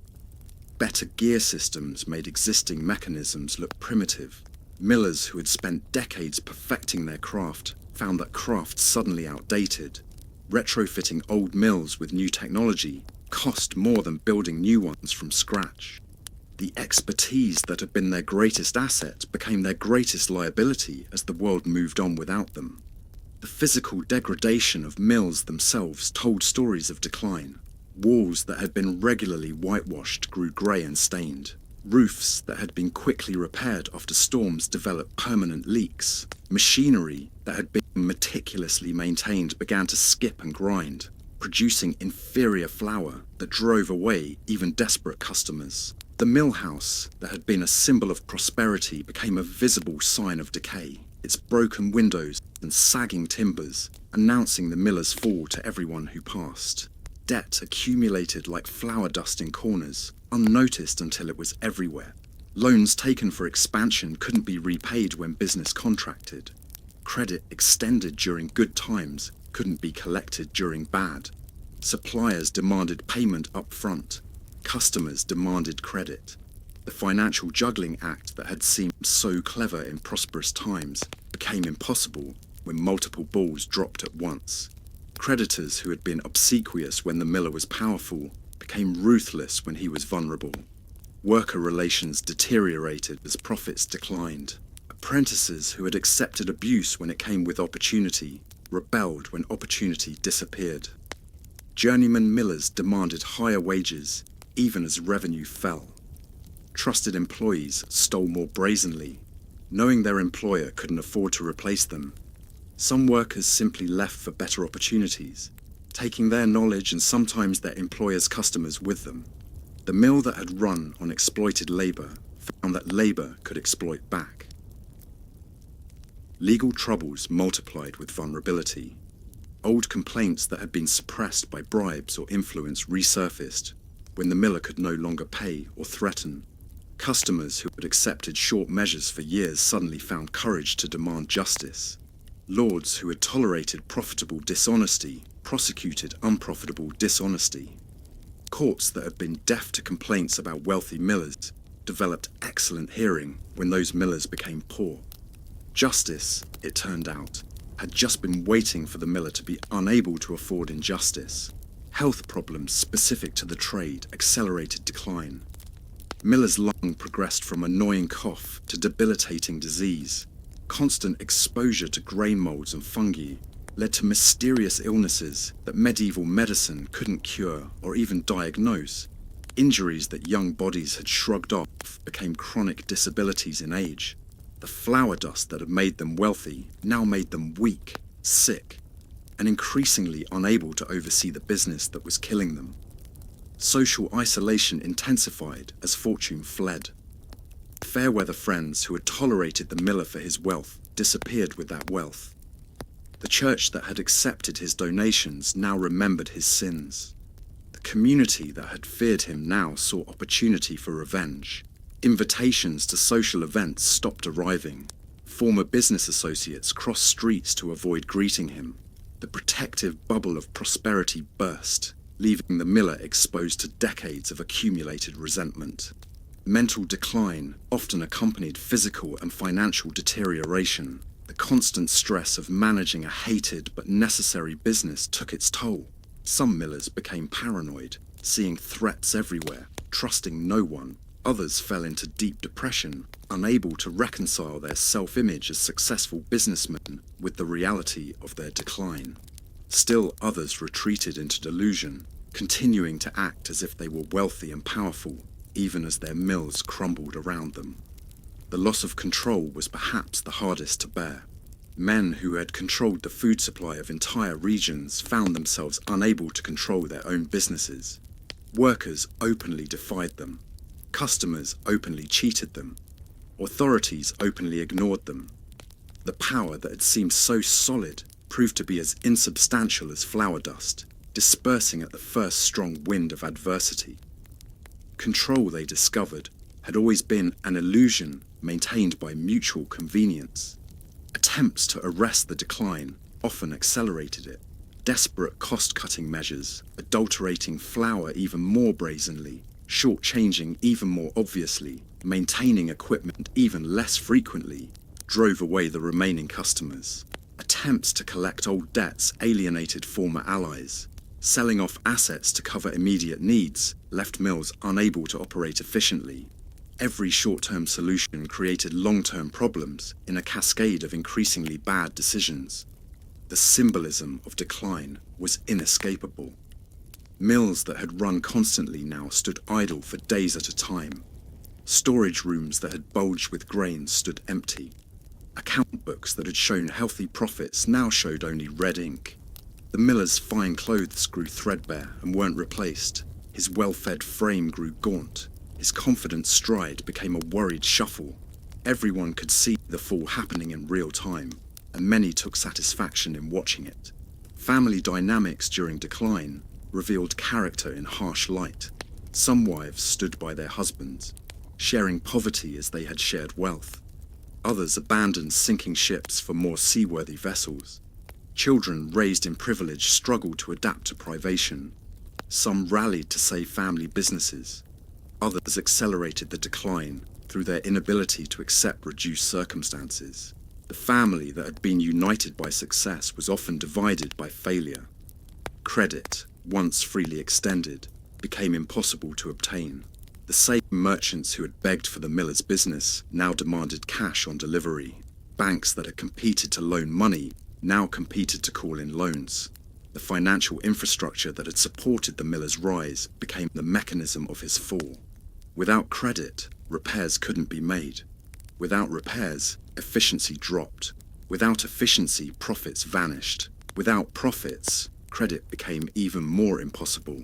Better gear systems made existing mechanisms look primitive. Millers who had spent decades perfecting their craft found that craft suddenly outdated. Retrofitting old mills with new technology cost more than building new ones from scratch. The expertise that had been their greatest asset became their greatest liability as the world moved on without them. The physical degradation of mills themselves told stories of decline. Walls that had been regularly whitewashed grew grey and stained. Roofs that had been quickly repaired after storms developed permanent leaks. Machinery that had been meticulously maintained began to skip and grind, producing inferior flour that drove away even desperate customers. The mill house that had been a symbol of prosperity became a visible sign of decay, its broken windows and sagging timbers announcing the miller's fall to everyone who passed. Debt accumulated like flour dust in corners, unnoticed until it was everywhere. Loans taken for expansion couldn't be repaid when business contracted. Credit extended during good times couldn't be collected during bad. Suppliers demanded payment up front. Customers demanded credit. The financial juggling act that had seemed so clever in prosperous times became impossible when multiple balls dropped at once. Creditors who had been obsequious when the miller was powerful became ruthless when he was vulnerable. Worker relations deteriorated as profits declined. Apprentices who had accepted abuse when it came with opportunity rebelled when opportunity disappeared. Journeyman millers demanded higher wages even as revenue fell. Trusted employees stole more brazenly, knowing their employer couldn't afford to replace them. Some workers simply left for better opportunities, taking their knowledge and sometimes their employers' customers with them. The mill that had run on exploited labour found that labour could exploit back. Legal troubles multiplied with vulnerability. Old complaints that had been suppressed by bribes or influence resurfaced when the miller could no longer pay or threaten. Customers who had accepted short measures for years suddenly found courage to demand justice. Lords who had tolerated profitable dishonesty prosecuted unprofitable dishonesty. Courts that had been deaf to complaints about wealthy millers developed excellent hearing when those millers became poor. Justice, it turned out, had just been waiting for the miller to be unable to afford injustice. Health problems specific to the trade accelerated decline. Miller's lung progressed from annoying cough to debilitating disease. Constant exposure to grain molds and fungi led to mysterious illnesses that medieval medicine couldn't cure or even diagnose. Injuries that young bodies had shrugged off became chronic disabilities in age. The flour dust that had made them wealthy now made them weak, sick, and increasingly unable to oversee the business that was killing them. Social isolation intensified as fortune fled. Fair-weather friends who had tolerated the miller for his wealth disappeared with that wealth. The church that had accepted his donations now remembered his sins. The community that had feared him now saw opportunity for revenge. Invitations to social events stopped arriving. Former business associates crossed streets to avoid greeting him. The protective bubble of prosperity burst, leaving the miller exposed to decades of accumulated resentment. Mental decline often accompanied physical and financial deterioration. The constant stress of managing a hated but necessary business took its toll. Some millers became paranoid, seeing threats everywhere, trusting no one. Others fell into deep depression, unable to reconcile their self-image as successful businessmen with the reality of their decline. Still others retreated into delusion, continuing to act as if they were wealthy and powerful, even as their mills crumbled around them. The loss of control was perhaps the hardest to bear. Men who had controlled the food supply of entire regions found themselves unable to control their own businesses. Workers openly defied them. Customers openly cheated them. Authorities openly ignored them. The power that had seemed so solid proved to be as insubstantial as flour dust, dispersing at the first strong wind of adversity. Control, they discovered, had always been an illusion maintained by mutual convenience. Attempts to arrest the decline often accelerated it. Desperate cost-cutting measures, adulterating flour even more brazenly, shortchanging even more obviously, maintaining equipment even less frequently, drove away the remaining customers. Attempts to collect old debts alienated former allies. Selling off assets to cover immediate needs left mills unable to operate efficiently. Every short-term solution created long-term problems in a cascade of increasingly bad decisions. The symbolism of decline was inescapable. Mills that had run constantly now stood idle for days at a time. Storage rooms that had bulged with grain stood empty. Account books that had shown healthy profits now showed only red ink. The miller's fine clothes grew threadbare and weren't replaced. His well-fed frame grew gaunt. His confident stride became a worried shuffle. Everyone could see the fall happening in real time, and many took satisfaction in watching it. Family dynamics during decline revealed character in harsh light. Some wives stood by their husbands, sharing poverty as they had shared wealth. Others abandoned sinking ships for more seaworthy vessels. Children raised in privilege struggled to adapt to privation. Some rallied to save family businesses. Others accelerated the decline through their inability to accept reduced circumstances. The family that had been united by success was often divided by failure. Credit, once freely extended, became impossible to obtain. The same merchants who had begged for the miller's business now demanded cash on delivery. Banks that had competed to loan money now competed to call in loans. The financial infrastructure that had supported the miller's rise became the mechanism of his fall. Without credit, repairs couldn't be made. Without repairs, efficiency dropped. Without efficiency, profits vanished. Without profits, credit became even more impossible.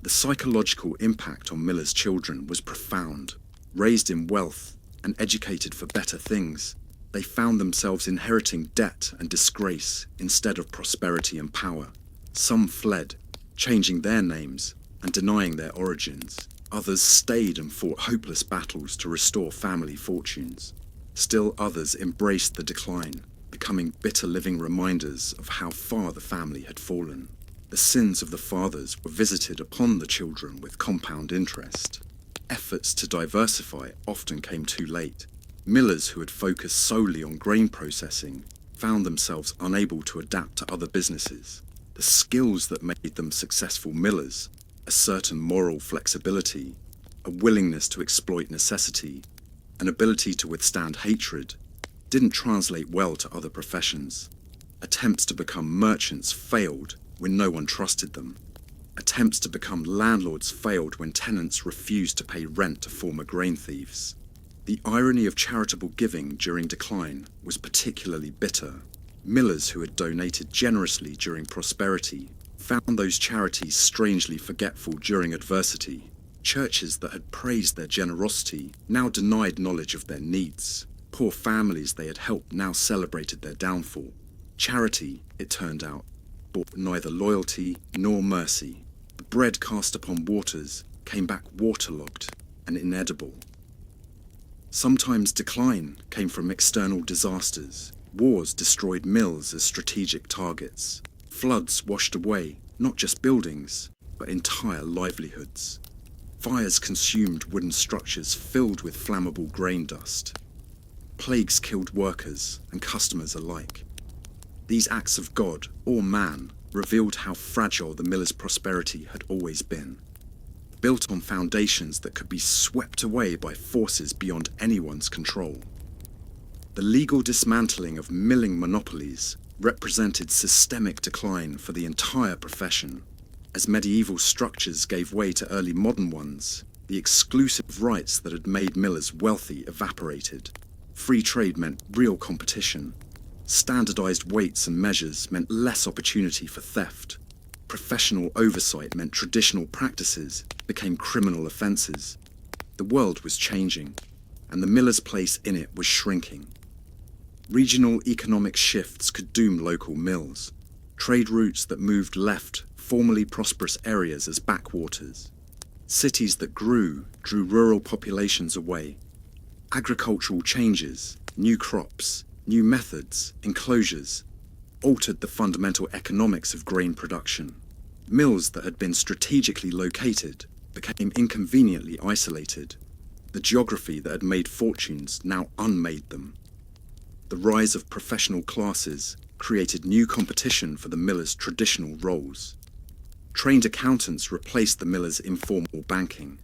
The psychological impact on Miller's children was profound. Raised in wealth and educated for better things, They found themselves inheriting debt and disgrace instead of prosperity and power. Some fled, changing their names and denying their origins. Others stayed and fought hopeless battles to restore family fortunes. Still others embraced the decline, becoming bitter living reminders of how far the family had fallen. The sins of the fathers were visited upon the children with compound interest. Efforts to diversify often came too late. Millers who had focused solely on grain processing found themselves unable to adapt to other businesses. The skills that made them successful millers, a certain moral flexibility, a willingness to exploit necessity, an ability to withstand hatred, didn't translate well to other professions. Attempts to become merchants failed when no one trusted them. Attempts to become landlords failed when tenants refused to pay rent to former grain thieves. The irony of charitable giving during decline was particularly bitter. Millers who had donated generously during prosperity found those charities strangely forgetful during adversity. Churches that had praised their generosity now denied knowledge of their needs. Poor families they had helped now celebrated their downfall. Charity, it turned out, brought neither loyalty nor mercy. The bread cast upon waters came back waterlogged and inedible. Sometimes decline came from external disasters. Wars destroyed mills as strategic targets. Floods washed away not just buildings, but entire livelihoods. Fires consumed wooden structures filled with flammable grain dust. Plagues killed workers and customers alike. These acts of God or man revealed how fragile the miller's prosperity had always been. Built on foundations that could be swept away by forces beyond anyone's control. The legal dismantling of milling monopolies represented systemic decline for the entire profession. As medieval structures gave way to early modern ones, the exclusive rights that had made millers wealthy evaporated. Free trade meant real competition. Standardized weights and measures meant less opportunity for theft. Professional oversight meant traditional practices became criminal offences. The world was changing, and the miller's place in it was shrinking. Regional economic shifts could doom local mills. Trade routes that moved left formerly prosperous areas as backwaters. Cities that grew drew rural populations away. Agricultural changes, new crops, new methods, enclosures, altered the fundamental economics of grain production. Mills that had been strategically located became inconveniently isolated. The geography that had made fortunes now unmade them. The rise of professional classes created new competition for the miller's traditional roles. Trained accountants replaced the miller's informal banking.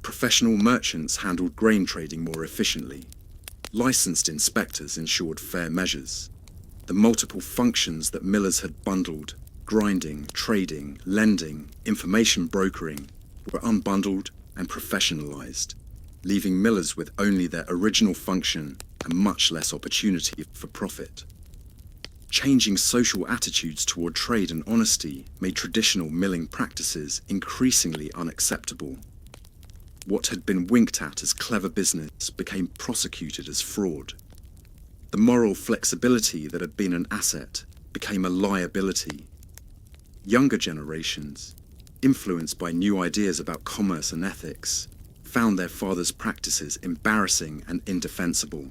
Professional merchants handled grain trading more efficiently. Licensed inspectors ensured fair measures. The multiple functions that millers had bundled, grinding, trading, lending, information brokering, were unbundled and professionalized, leaving millers with only their original function and much less opportunity for profit. Changing social attitudes toward trade and honesty made traditional milling practices increasingly unacceptable. What had been winked at as clever business became prosecuted as fraud. The moral flexibility that had been an asset became a liability. Younger generations, influenced by new ideas about commerce and ethics, found their fathers' practices embarrassing and indefensible.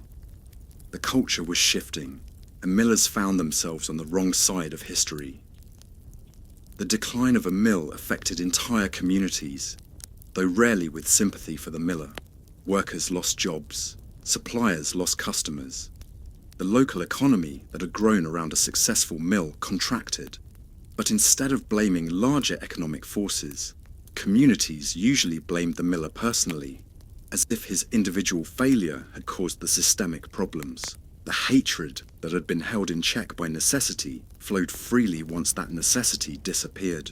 The culture was shifting, and millers found themselves on the wrong side of history. The decline of a mill affected entire communities, though rarely with sympathy for the miller. Workers lost jobs, suppliers lost customers. The local economy that had grown around a successful mill contracted. But instead of blaming larger economic forces, communities usually blamed the miller personally, as if his individual failure had caused the systemic problems. The hatred that had been held in check by necessity flowed freely once that necessity disappeared.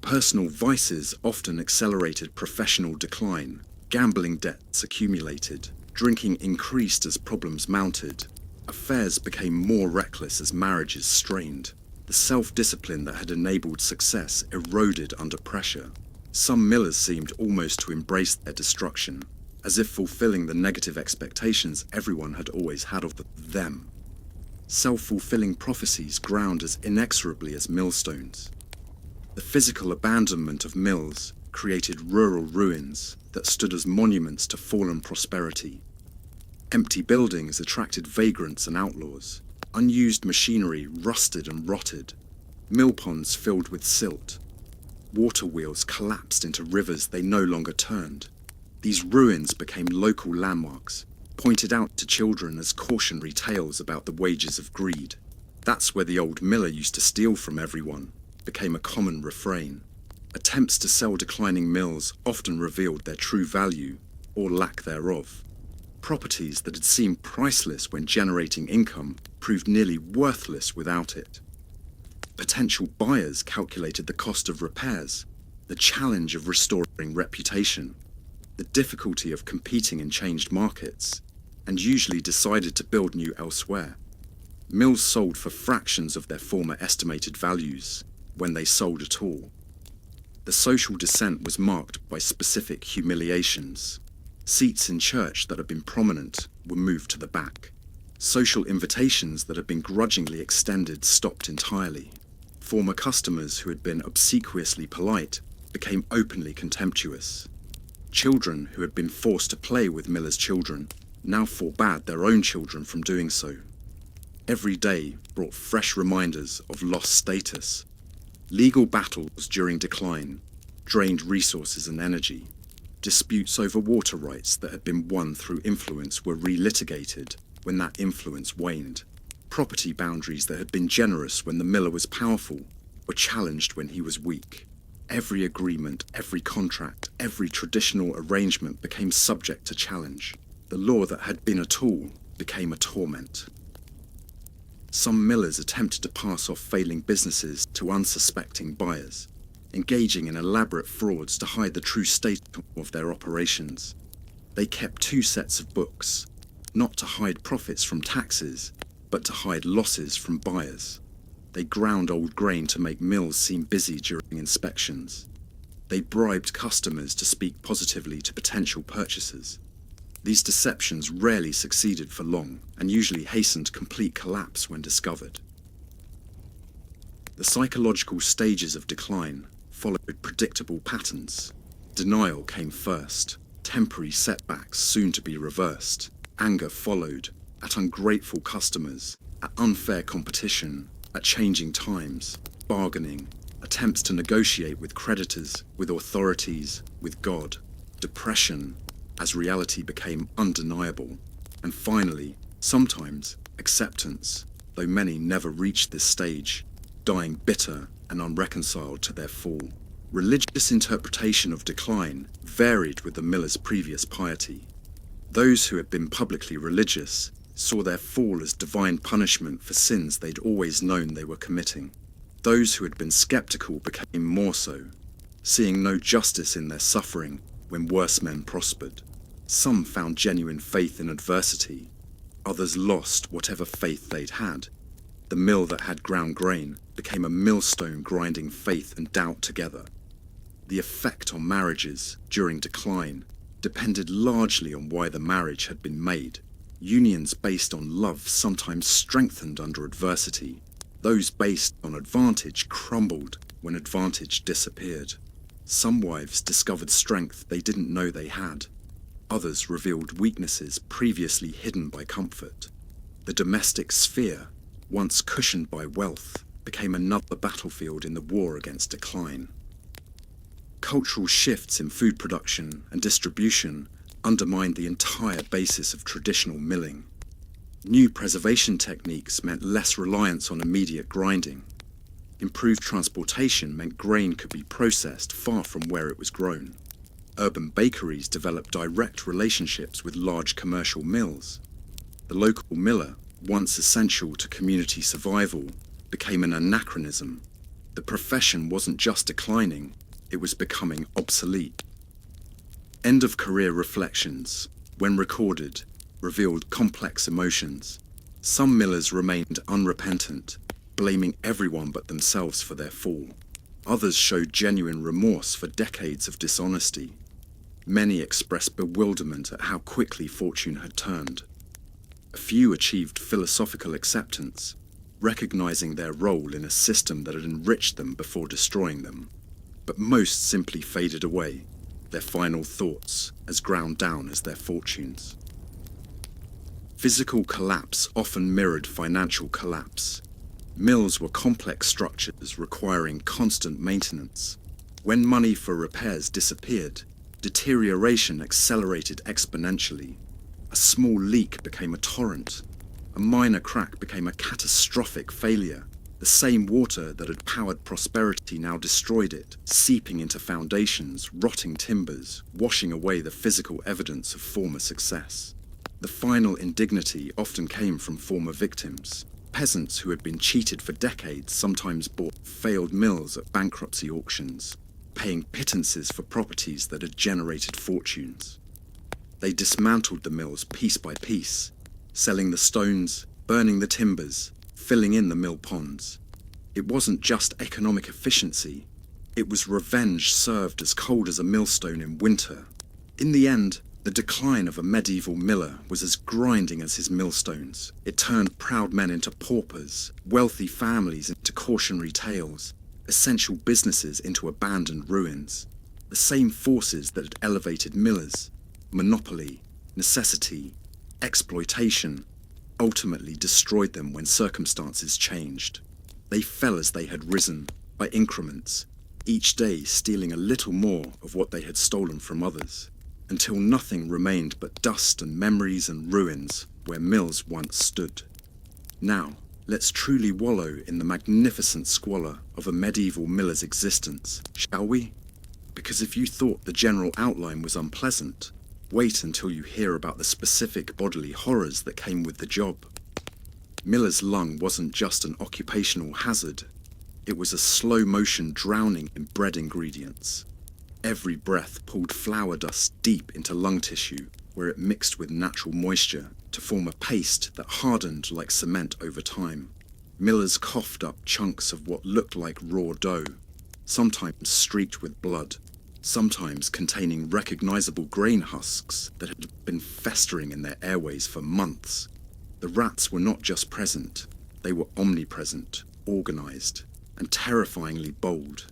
Personal vices often accelerated professional decline. Gambling debts accumulated. Drinking increased as problems mounted. Affairs became more reckless as marriages strained. The self-discipline that had enabled success eroded under pressure. Some millers seemed almost to embrace their destruction, as if fulfilling the negative expectations everyone had always had of them. Self-fulfilling prophecies ground as inexorably as millstones. The physical abandonment of mills created rural ruins that stood as monuments to fallen prosperity. Empty buildings attracted vagrants and outlaws. Unused machinery rusted and rotted. Mill ponds filled with silt. Water wheels collapsed into rivers they no longer turned. These ruins became local landmarks, pointed out to children as cautionary tales about the wages of greed. That's where the old miller used to steal from everyone became a common refrain. Attempts to sell declining mills often revealed their true value, or lack thereof. Properties that had seemed priceless when generating income proved nearly worthless without it. Potential buyers calculated the cost of repairs, the challenge of restoring reputation, the difficulty of competing in changed markets, and usually decided to build new elsewhere. Mills sold for fractions of their former estimated values, when they sold at all. The social descent was marked by specific humiliations. Seats in church that had been prominent were moved to the back. Social invitations that had been grudgingly extended stopped entirely. Former customers who had been obsequiously polite became openly contemptuous. Children who had been forced to play with Miller's children now forbade their own children from doing so. Every day brought fresh reminders of lost status. Legal battles during decline drained resources and energy. Disputes over water rights that had been won through influence were relitigated when that influence waned. Property boundaries that had been generous when the miller was powerful were challenged when he was weak. Every agreement, every contract, every traditional arrangement became subject to challenge. The law that had been a tool became a torment. Some millers attempted to pass off failing businesses to unsuspecting buyers, engaging in elaborate frauds to hide the true state of their operations. They kept two sets of books, not to hide profits from taxes, but to hide losses from buyers. They ground old grain to make mills seem busy during inspections. They bribed customers to speak positively to potential purchasers. These deceptions rarely succeeded for long and usually hastened complete collapse when discovered. The psychological stages of decline followed predictable patterns. Denial came first, temporary setbacks soon to be reversed. Anger followed, at ungrateful customers, at unfair competition, at changing times, bargaining, attempts to negotiate with creditors, with authorities, with God, depression, as reality became undeniable, and finally, sometimes, acceptance, though many never reached this stage, dying bitter and unreconciled to their fall. Religious interpretation of decline varied with the miller's previous piety. Those who had been publicly religious saw their fall as divine punishment for sins they'd always known they were committing. Those who had been skeptical became more so, seeing no justice in their suffering when worse men prospered. Some found genuine faith in adversity. Others lost whatever faith they'd had. The mill that had ground grain became a millstone grinding faith and doubt together. The effect on marriages during decline depended largely on why the marriage had been made. Unions based on love sometimes strengthened under adversity. Those based on advantage crumbled when advantage disappeared. Some wives discovered strength they didn't know they had. Others revealed weaknesses previously hidden by comfort. The domestic sphere, once cushioned by wealth, became another battlefield in the war against decline. Cultural shifts in food production and distribution undermined the entire basis of traditional milling. New preservation techniques meant less reliance on immediate grinding. Improved transportation meant grain could be processed far from where it was grown. Urban bakeries developed direct relationships with large commercial mills. The local miller, once essential to community survival, became an anachronism. The profession wasn't just declining, it was becoming obsolete. End-of-career reflections, when recorded, revealed complex emotions. Some millers remained unrepentant, blaming everyone but themselves for their fall. Others showed genuine remorse for decades of dishonesty. Many expressed bewilderment at how quickly fortune had turned. A few achieved philosophical acceptance, recognizing their role in a system that had enriched them before destroying them. But most simply faded away, their final thoughts as ground down as their fortunes. Physical collapse often mirrored financial collapse. Mills were complex structures requiring constant maintenance. When money for repairs disappeared, deterioration accelerated exponentially. A small leak became a torrent. A minor crack became a catastrophic failure. The same water that had powered prosperity now destroyed it, seeping into foundations, rotting timbers, washing away the physical evidence of former success. The final indignity often came from former victims. Peasants who had been cheated for decades sometimes bought failed mills at bankruptcy auctions, paying pittances for properties that had generated fortunes. They dismantled the mills piece by piece, selling the stones, burning the timbers, filling in the mill ponds. It wasn't just economic efficiency, it was revenge served as cold as a millstone in winter. In the end, the decline of a medieval miller was as grinding as his millstones. It turned proud men into paupers, wealthy families into cautionary tales, essential businesses into abandoned ruins. The same forces that had elevated millers, monopoly, necessity, exploitation, ultimately destroyed them when circumstances changed. They fell as they had risen, by increments, each day stealing a little more of what they had stolen from others, until nothing remained but dust and memories and ruins where mills once stood. Now, let's truly wallow in the magnificent squalor of a medieval miller's existence, shall we? Because if you thought the general outline was unpleasant, wait until you hear about the specific bodily horrors that came with the job. Miller's lung wasn't just an occupational hazard, it was a slow-motion drowning in bread ingredients. Every breath pulled flour dust deep into lung tissue, where it mixed with natural moisture to form a paste that hardened like cement over time. Millers coughed up chunks of what looked like raw dough, sometimes streaked with blood, sometimes containing recognizable grain husks that had been festering in their airways for months. The rats were not just present, they were omnipresent, organized, and terrifyingly bold.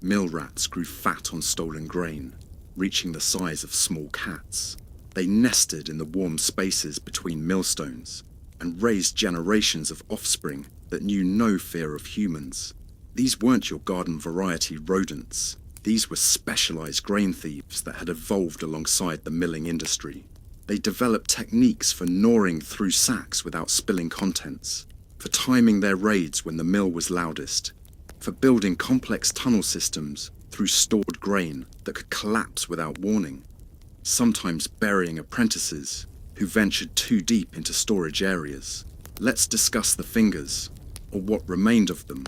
Mill rats grew fat on stolen grain, reaching the size of small cats. They nested in the warm spaces between millstones and raised generations of offspring that knew no fear of humans. These weren't your garden variety rodents. These were specialized grain thieves that had evolved alongside the milling industry. They developed techniques for gnawing through sacks without spilling contents, for timing their raids when the mill was loudest, for building complex tunnel systems through stored grain that could collapse without warning, sometimes burying apprentices who ventured too deep into storage areas. Let's discuss the fingers, or what remained of them.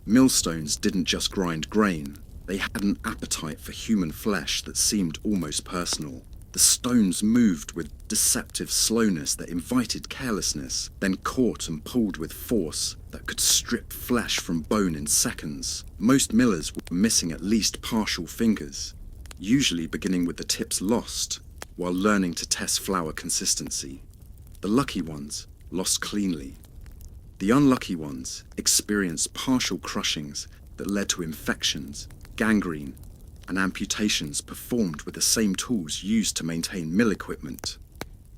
Millstones didn't just grind grain, they had an appetite for human flesh that seemed almost personal. The stones moved with deceptive slowness that invited carelessness, then caught and pulled with force that could strip flesh from bone in seconds. Most millers were missing at least partial fingers, usually beginning with the tips lost, while learning to test flour consistency. The lucky ones lost cleanly. The unlucky ones experienced partial crushings that led to infections, gangrene, and amputations performed with the same tools used to maintain mill equipment.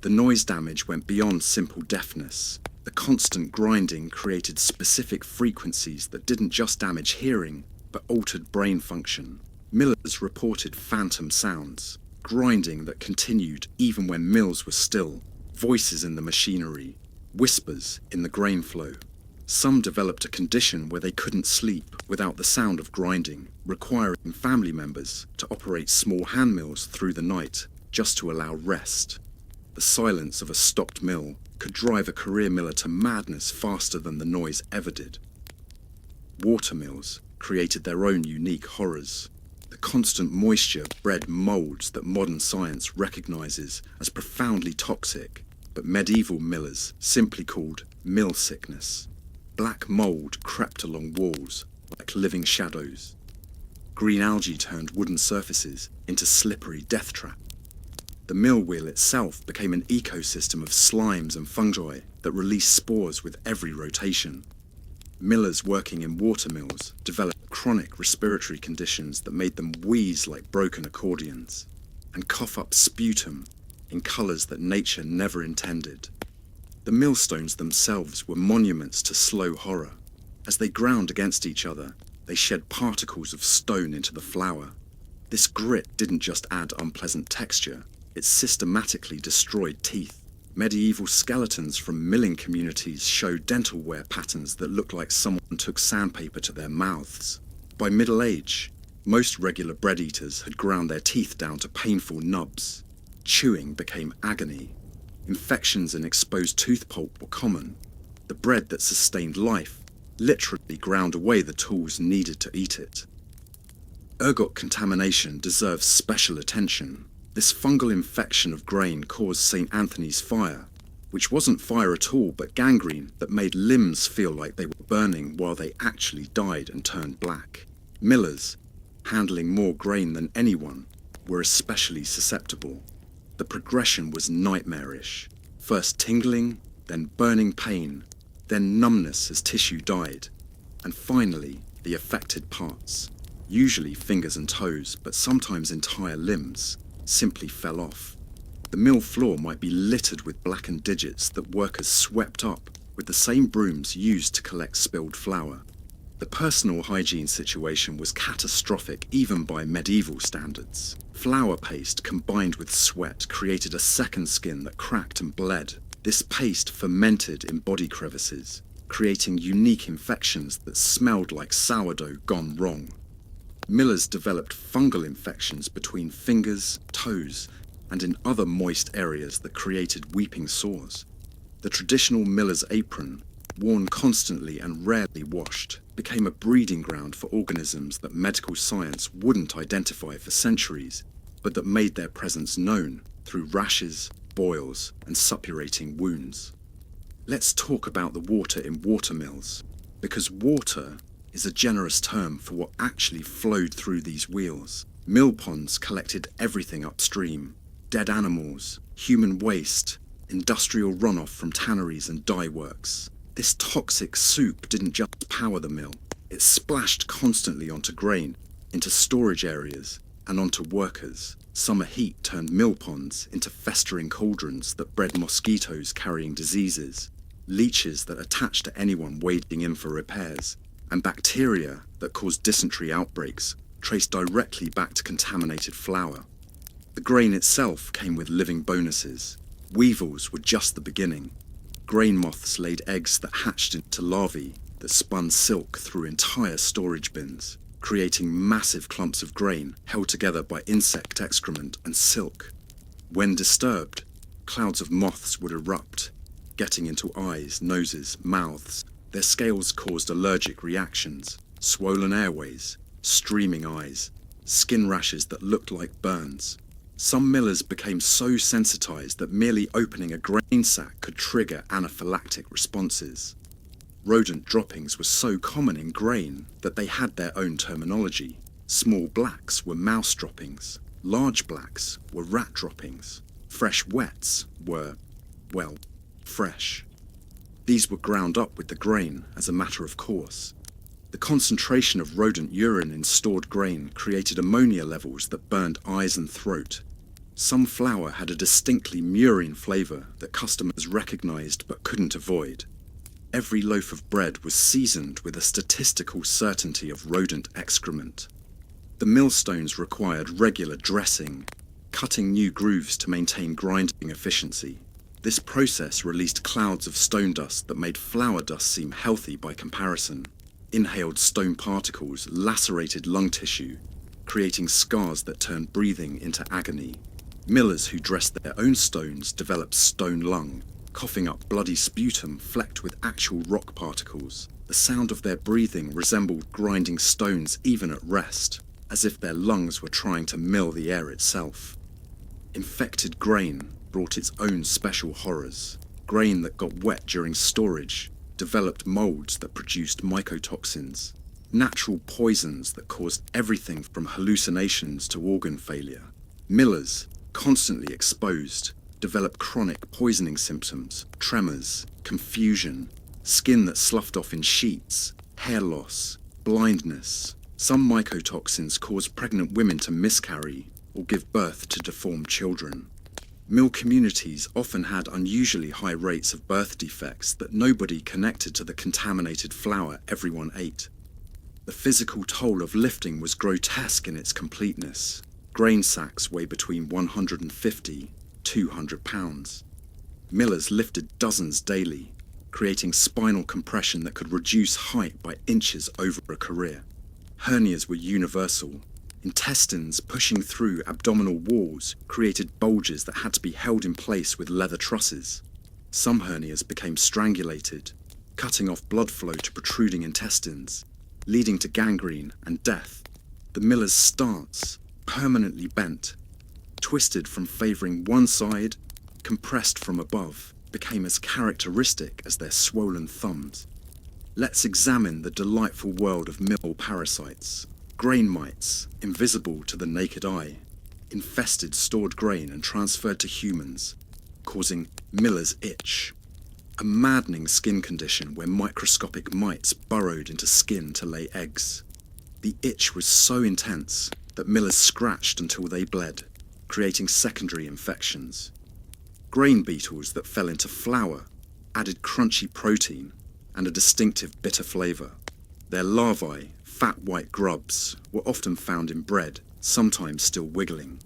The noise damage went beyond simple deafness. The constant grinding created specific frequencies that didn't just damage hearing, but altered brain function. Millers reported phantom sounds, grinding that continued even when mills were still, voices in the machinery, whispers in the grain flow. Some developed a condition where they couldn't sleep without the sound of grinding, requiring family members to operate small hand mills through the night just to allow rest. The silence of a stopped mill could drive a career miller to madness faster than the noise ever did. Water mills created their own unique horrors. The constant moisture bred molds that modern science recognizes as profoundly toxic, but medieval millers simply called mill sickness. Black mold crept along walls like living shadows. Green algae turned wooden surfaces into slippery death traps. The mill wheel itself became an ecosystem of slimes and fungi that released spores with every rotation. Millers working in water mills developed chronic respiratory conditions that made them wheeze like broken accordions and cough up sputum in colours that nature never intended. The millstones themselves were monuments to slow horror. As they ground against each other, they shed particles of stone into the flour. This grit didn't just add unpleasant texture, it systematically destroyed teeth. Medieval skeletons from milling communities show dental wear patterns that look like someone took sandpaper to their mouths. By Middle Age, most regular bread eaters had ground their teeth down to painful nubs. Chewing became agony. Infections and exposed tooth pulp were common. The bread that sustained life literally ground away the tools needed to eat it. Ergot contamination deserves special attention. This fungal infection of grain caused St. Anthony's fire, which wasn't fire at all but gangrene that made limbs feel like they were burning while they actually died and turned black. Millers, handling more grain than anyone, were especially susceptible. The progression was nightmarish. First tingling, then burning pain, then numbness as tissue died, and finally the affected parts, usually fingers and toes, but sometimes entire limbs, simply fell off. The mill floor might be littered with blackened digits that workers swept up with the same brooms used to collect spilled flour. The personal hygiene situation was catastrophic even by medieval standards. Flour paste combined with sweat created a second skin that cracked and bled. This paste fermented in body crevices, creating unique infections that smelled like sourdough gone wrong. Millers developed fungal infections between fingers, toes, and in other moist areas that created weeping sores. The traditional miller's apron, worn constantly and rarely washed, became a breeding ground for organisms that medical science wouldn't identify for centuries, but that made their presence known through rashes, boils, and suppurating wounds. Let's talk about the water in water mills, because water is a generous term for what actually flowed through these wheels. Mill ponds collected everything upstream: dead animals, human waste, industrial runoff from tanneries and dye works. This toxic soup didn't just power the mill, it splashed constantly onto grain, into storage areas, and onto workers. Summer heat turned mill ponds into festering cauldrons that bred mosquitoes carrying diseases, leeches that attached to anyone wading in for repairs, and bacteria that caused dysentery outbreaks, traced directly back to contaminated flour. The grain itself came with living bonuses. Weevils were just the beginning. Grain moths laid eggs that hatched into larvae that spun silk through entire storage bins, creating massive clumps of grain held together by insect excrement and silk. When disturbed, clouds of moths would erupt, getting into eyes, noses, mouths. Their scales caused allergic reactions, swollen airways, streaming eyes, skin rashes that looked like burns. Some millers became so sensitized that merely opening a grain sack could trigger anaphylactic responses. Rodent droppings were so common in grain that they had their own terminology. Small blacks were mouse droppings, large blacks were rat droppings, fresh wets were, well, fresh. These were ground up with the grain as a matter of course. The concentration of rodent urine in stored grain created ammonia levels that burned eyes and throat. Some flour had a distinctly murine flavour that customers recognised but couldn't avoid. Every loaf of bread was seasoned with a statistical certainty of rodent excrement. The millstones required regular dressing, cutting new grooves to maintain grinding efficiency. This process released clouds of stone dust that made flour dust seem healthy by comparison. Inhaled stone particles lacerated lung tissue, creating scars that turned breathing into agony. Millers who dressed their own stones developed stone lung, coughing up bloody sputum flecked with actual rock particles. The sound of their breathing resembled grinding stones even at rest, as if their lungs were trying to mill the air itself. Infected grain brought its own special horrors. Grain that got wet during storage developed molds that produced mycotoxins. natural poisons that caused everything from hallucinations to organ failure. Millers, constantly exposed, developed chronic poisoning symptoms, tremors, confusion, skin that sloughed off in sheets, hair loss, blindness. Some mycotoxins cause pregnant women to miscarry or give birth to deformed children. Mill communities often had unusually high rates of birth defects that nobody connected to the contaminated flour everyone ate. The physical toll of lifting was grotesque in its completeness. Grain sacks weigh between 150 - 200 pounds. Millers lifted dozens daily, creating spinal compression that could reduce height by inches over a career. Hernias were universal. Intestines pushing through abdominal walls created bulges that had to be held in place with leather trusses. Some hernias became strangulated, cutting off blood flow to protruding intestines, leading to gangrene and death. The miller's stance, permanently bent, twisted from favouring one side, compressed from above, became as characteristic as their swollen thumbs. Let's examine the delightful world of mill parasites. Grain mites, invisible to the naked eye, infested stored grain and transferred to humans, causing miller's itch, a maddening skin condition where microscopic mites burrowed into skin to lay eggs. The itch was so intense that millers scratched until they bled, creating secondary infections. Grain beetles that fell into flour added crunchy protein and a distinctive bitter flavour. Their larvae, fat white grubs, were often found in bread, sometimes still wiggling.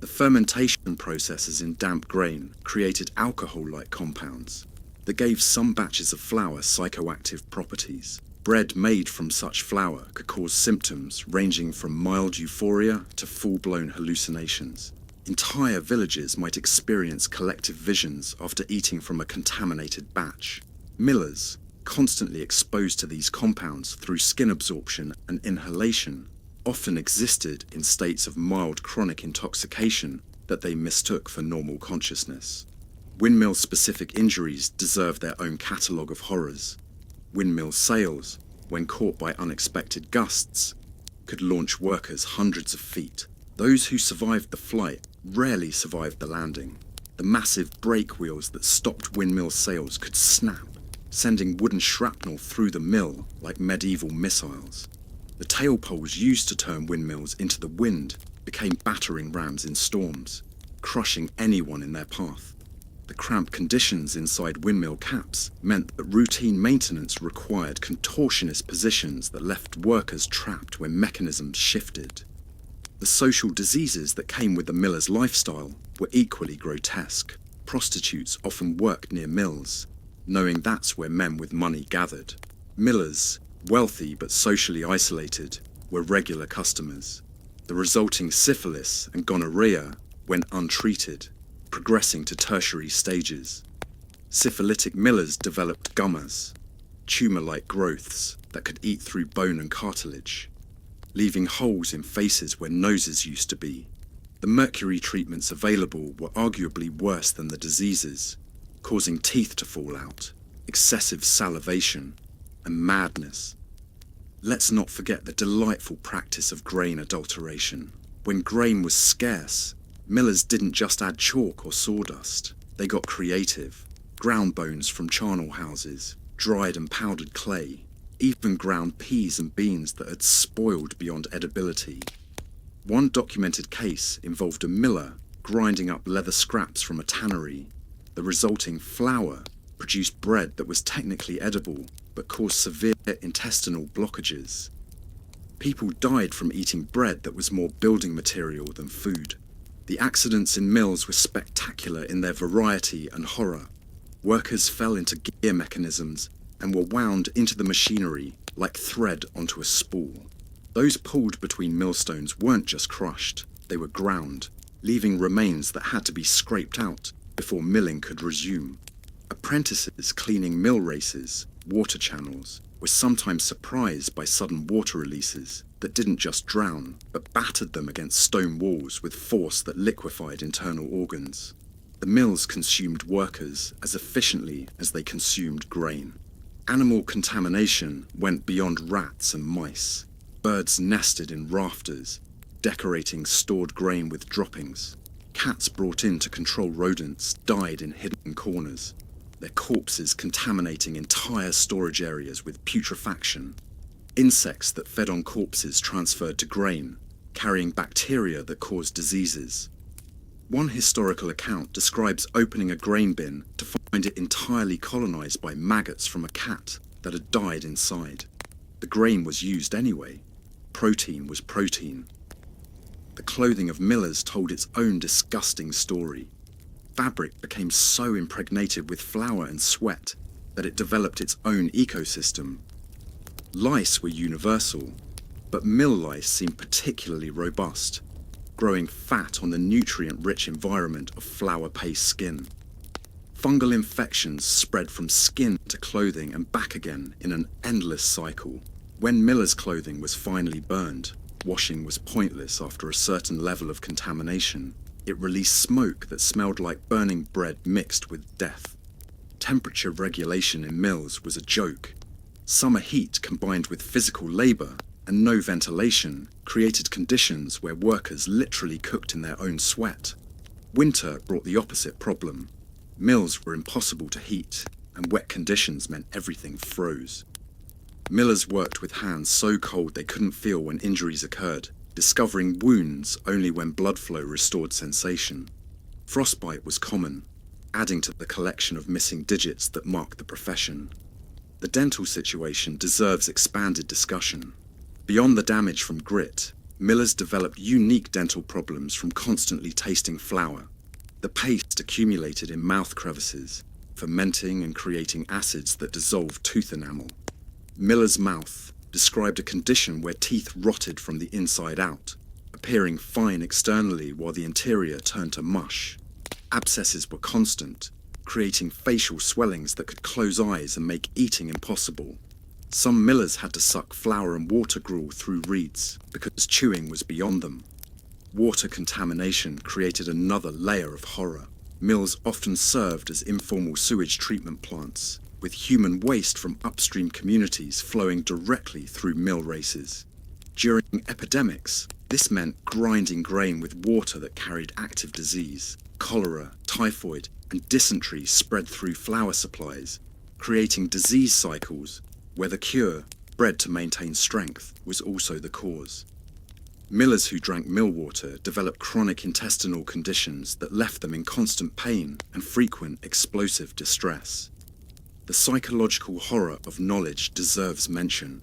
The fermentation processes in damp grain created alcohol-like compounds that gave some batches of flour psychoactive properties. Bread made from such flour could cause symptoms ranging from mild euphoria to full-blown hallucinations. Entire villages might experience collective visions after eating from a contaminated batch. Millers, constantly exposed to these compounds through skin absorption and inhalation, often existed in states of mild chronic intoxication that they mistook for normal consciousness. Windmill-specific injuries deserve their own catalogue of horrors. Windmill sails, when caught by unexpected gusts, could launch workers hundreds of feet. Those who survived the flight rarely survived the landing. The massive brake wheels that stopped windmill sails could snap, sending wooden shrapnel through the mill like medieval missiles. The tail poles used to turn windmills into the wind became battering rams in storms, crushing anyone in their path. The cramped conditions inside windmill caps meant that routine maintenance required contortionist positions that left workers trapped when mechanisms shifted. The social diseases that came with the miller's lifestyle were equally grotesque. Prostitutes often worked near mills, knowing that's where men with money gathered. Millers, wealthy but socially isolated, were regular customers. The resulting syphilis and gonorrhea went untreated, progressing to tertiary stages. Syphilitic millers developed gummas, tumour-like growths that could eat through bone and cartilage, leaving holes in faces where noses used to be. The mercury treatments available were arguably worse than the diseases, causing teeth to fall out, excessive salivation, and madness. Let's not forget the delightful practice of grain adulteration. When grain was scarce, millers didn't just add chalk or sawdust. They got creative. Ground bones from charnel houses, dried and powdered clay, even ground peas and beans that had spoiled beyond edibility. One documented case involved a miller grinding up leather scraps from a tannery. The resulting flour produced bread that was technically edible but caused severe intestinal blockages. People died from eating bread that was more building material than food. The accidents in mills were spectacular in their variety and horror. Workers fell into gear mechanisms and were wound into the machinery like thread onto a spool. Those pulled between millstones weren't just crushed, they were ground, leaving remains that had to be scraped out before milling could resume. Apprentices cleaning mill races, water channels, were sometimes surprised by sudden water releases that didn't just drown, but battered them against stone walls with force that liquefied internal organs. The mills consumed workers as efficiently as they consumed grain. Animal contamination went beyond rats and mice. Birds nested in rafters, decorating stored grain with droppings. Cats brought in to control rodents died in hidden corners, their corpses contaminating entire storage areas with putrefaction. Insects that fed on corpses transferred to grain, carrying bacteria that caused diseases. One historical account describes opening a grain bin to find it entirely colonized by maggots from a cat that had died inside. The grain was used anyway. Protein was protein. The clothing of millers told its own disgusting story. Fabric became so impregnated with flour and sweat that it developed its own ecosystem. Lice were universal, but mill lice seemed particularly robust, growing fat on the nutrient-rich environment of flour-paste skin. Fungal infections spread from skin to clothing and back again in an endless cycle. When millers' clothing was finally burned, washing was pointless after a certain level of contamination. It released smoke that smelled like burning bread mixed with death. Temperature regulation in mills was a joke. Summer heat combined with physical labor and no ventilation created conditions where workers literally cooked in their own sweat. Winter brought the opposite problem. Mills were impossible to heat, and wet conditions meant everything froze. Millers worked with hands so cold they couldn't feel when injuries occurred, discovering wounds only when blood flow restored sensation. Frostbite was common, adding to the collection of missing digits that marked the profession. The dental situation deserves expanded discussion. Beyond the damage from grit, millers developed unique dental problems from constantly tasting flour. The paste accumulated in mouth crevices, fermenting and creating acids that dissolved tooth enamel. Miller's mouth described a condition where teeth rotted from the inside out, appearing fine externally while the interior turned to mush. Abscesses were constant, creating facial swellings that could close eyes and make eating impossible. Some millers had to suck flour and water gruel through reeds because chewing was beyond them. Water contamination created another layer of horror. Mills often served as informal sewage treatment plants, with human waste from upstream communities flowing directly through mill races. During epidemics, this meant grinding grain with water that carried active disease. Cholera, typhoid, and dysentery spread through flour supplies, creating disease cycles where the cure, bread to maintain strength, was also the cause. Millers who drank mill water developed chronic intestinal conditions that left them in constant pain and frequent explosive distress. The psychological horror of knowledge deserves mention.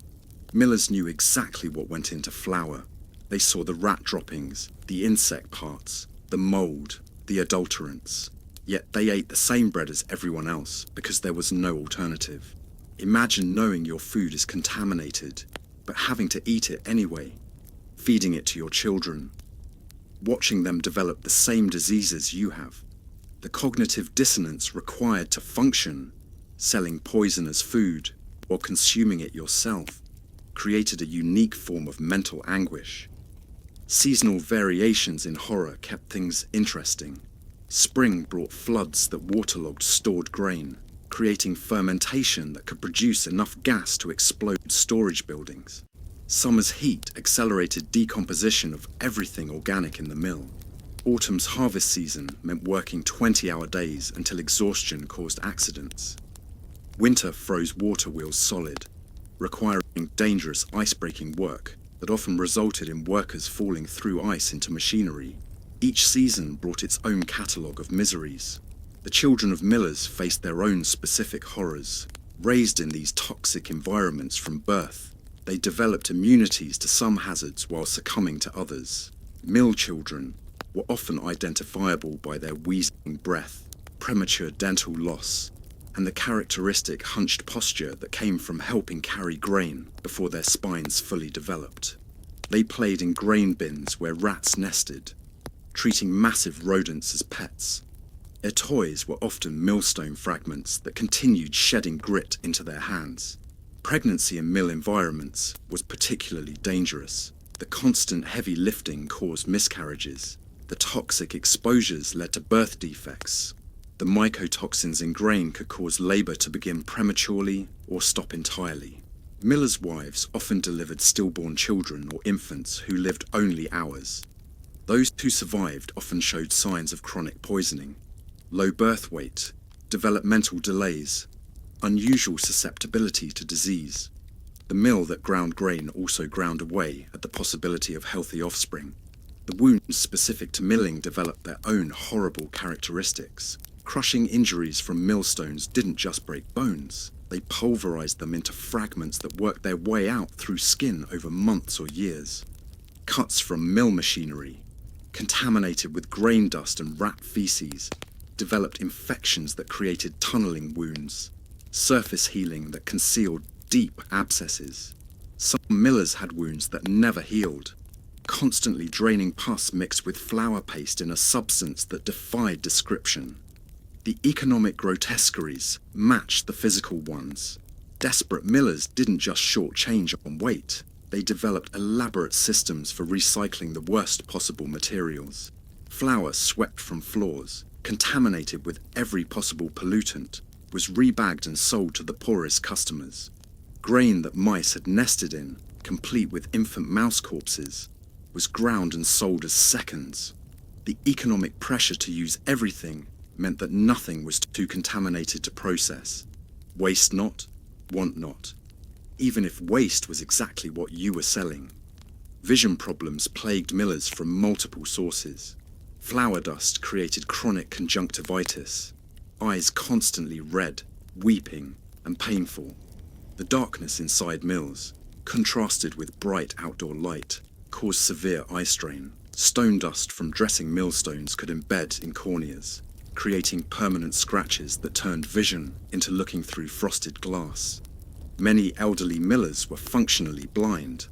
Millers knew exactly what went into flour. They saw the rat droppings, the insect parts, the mold, the adulterants. Yet they ate the same bread as everyone else because there was no alternative. Imagine knowing your food is contaminated, but having to eat it anyway, feeding it to your children, watching them develop the same diseases you have. The cognitive dissonance required to function, selling poison as food or consuming it yourself, created a unique form of mental anguish. Seasonal variations in horror kept things interesting. Spring brought floods that waterlogged stored grain, creating fermentation that could produce enough gas to explode storage buildings. Summer's heat accelerated decomposition of everything organic in the mill. Autumn's harvest season meant working 20-hour days until exhaustion caused accidents. Winter froze water wheels solid, requiring dangerous ice-breaking work that often resulted in workers falling through ice into machinery. Each season brought its own catalogue of miseries. The children of millers faced their own specific horrors. Raised in these toxic environments from birth, they developed immunities to some hazards while succumbing to others. Mill children were often identifiable by their wheezing breath, premature dental loss, and the characteristic hunched posture that came from helping carry grain before their spines fully developed. They played in grain bins where rats nested, treating massive rodents as pets. Their toys were often millstone fragments that continued shedding grit into their hands. Pregnancy in mill environments was particularly dangerous. The constant heavy lifting caused miscarriages. The toxic exposures led to birth defects. The mycotoxins in grain could cause labour to begin prematurely or stop entirely. Millers' wives often delivered stillborn children or infants who lived only hours. Those who survived often showed signs of chronic poisoning, low birth weight, developmental delays, unusual susceptibility to disease. The mill that ground grain also ground away at the possibility of healthy offspring. The wounds specific to milling developed their own horrible characteristics. Crushing injuries from millstones didn't just break bones, they pulverized them into fragments that worked their way out through skin over months or years. Cuts from mill machinery, contaminated with grain dust and rat feces, developed infections that created tunneling wounds, surface healing that concealed deep abscesses. Some millers had wounds that never healed, constantly draining pus mixed with flour paste in a substance that defied description. The economic grotesqueries matched the physical ones. Desperate millers didn't just shortchange on weight, they developed elaborate systems for recycling the worst possible materials. Flour swept from floors, contaminated with every possible pollutant, was rebagged and sold to the poorest customers. Grain that mice had nested in, complete with infant mouse corpses, was ground and sold as seconds. The economic pressure to use everything meant that nothing was too contaminated to process. Waste not, want not. Even if waste was exactly what you were selling. Vision problems plagued millers from multiple sources. Flour dust created chronic conjunctivitis, eyes constantly red, weeping, and painful. The darkness inside mills, contrasted with bright outdoor light, caused severe eye strain. Stone dust from dressing millstones could embed in corneas, creating permanent scratches that turned vision into looking through frosted glass. Many elderly millers were functionally blind,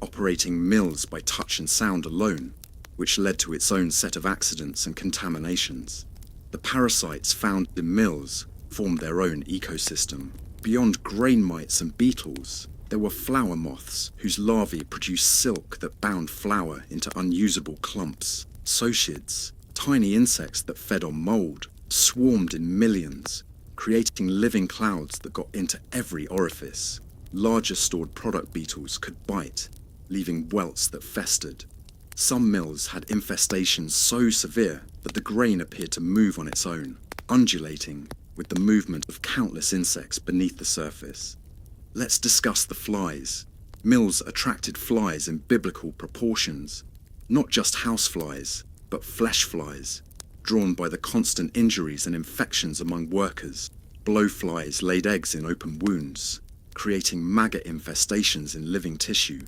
operating mills by touch and sound alone, which led to its own set of accidents and contaminations. The parasites found in mills formed their own ecosystem. Beyond grain mites and beetles, there were flour moths whose larvae produced silk that bound flour into unusable clumps. Sochids, tiny insects that fed on mold, swarmed in millions, creating living clouds that got into every orifice. Larger stored product beetles could bite, leaving welts that festered. Some mills had infestations so severe that the grain appeared to move on its own, undulating with the movement of countless insects beneath the surface. Let's discuss the flies. Mills attracted flies in biblical proportions, not just house flies, but flesh flies, drawn by the constant injuries and infections among workers. Blowflies laid eggs in open wounds, creating maggot infestations in living tissue.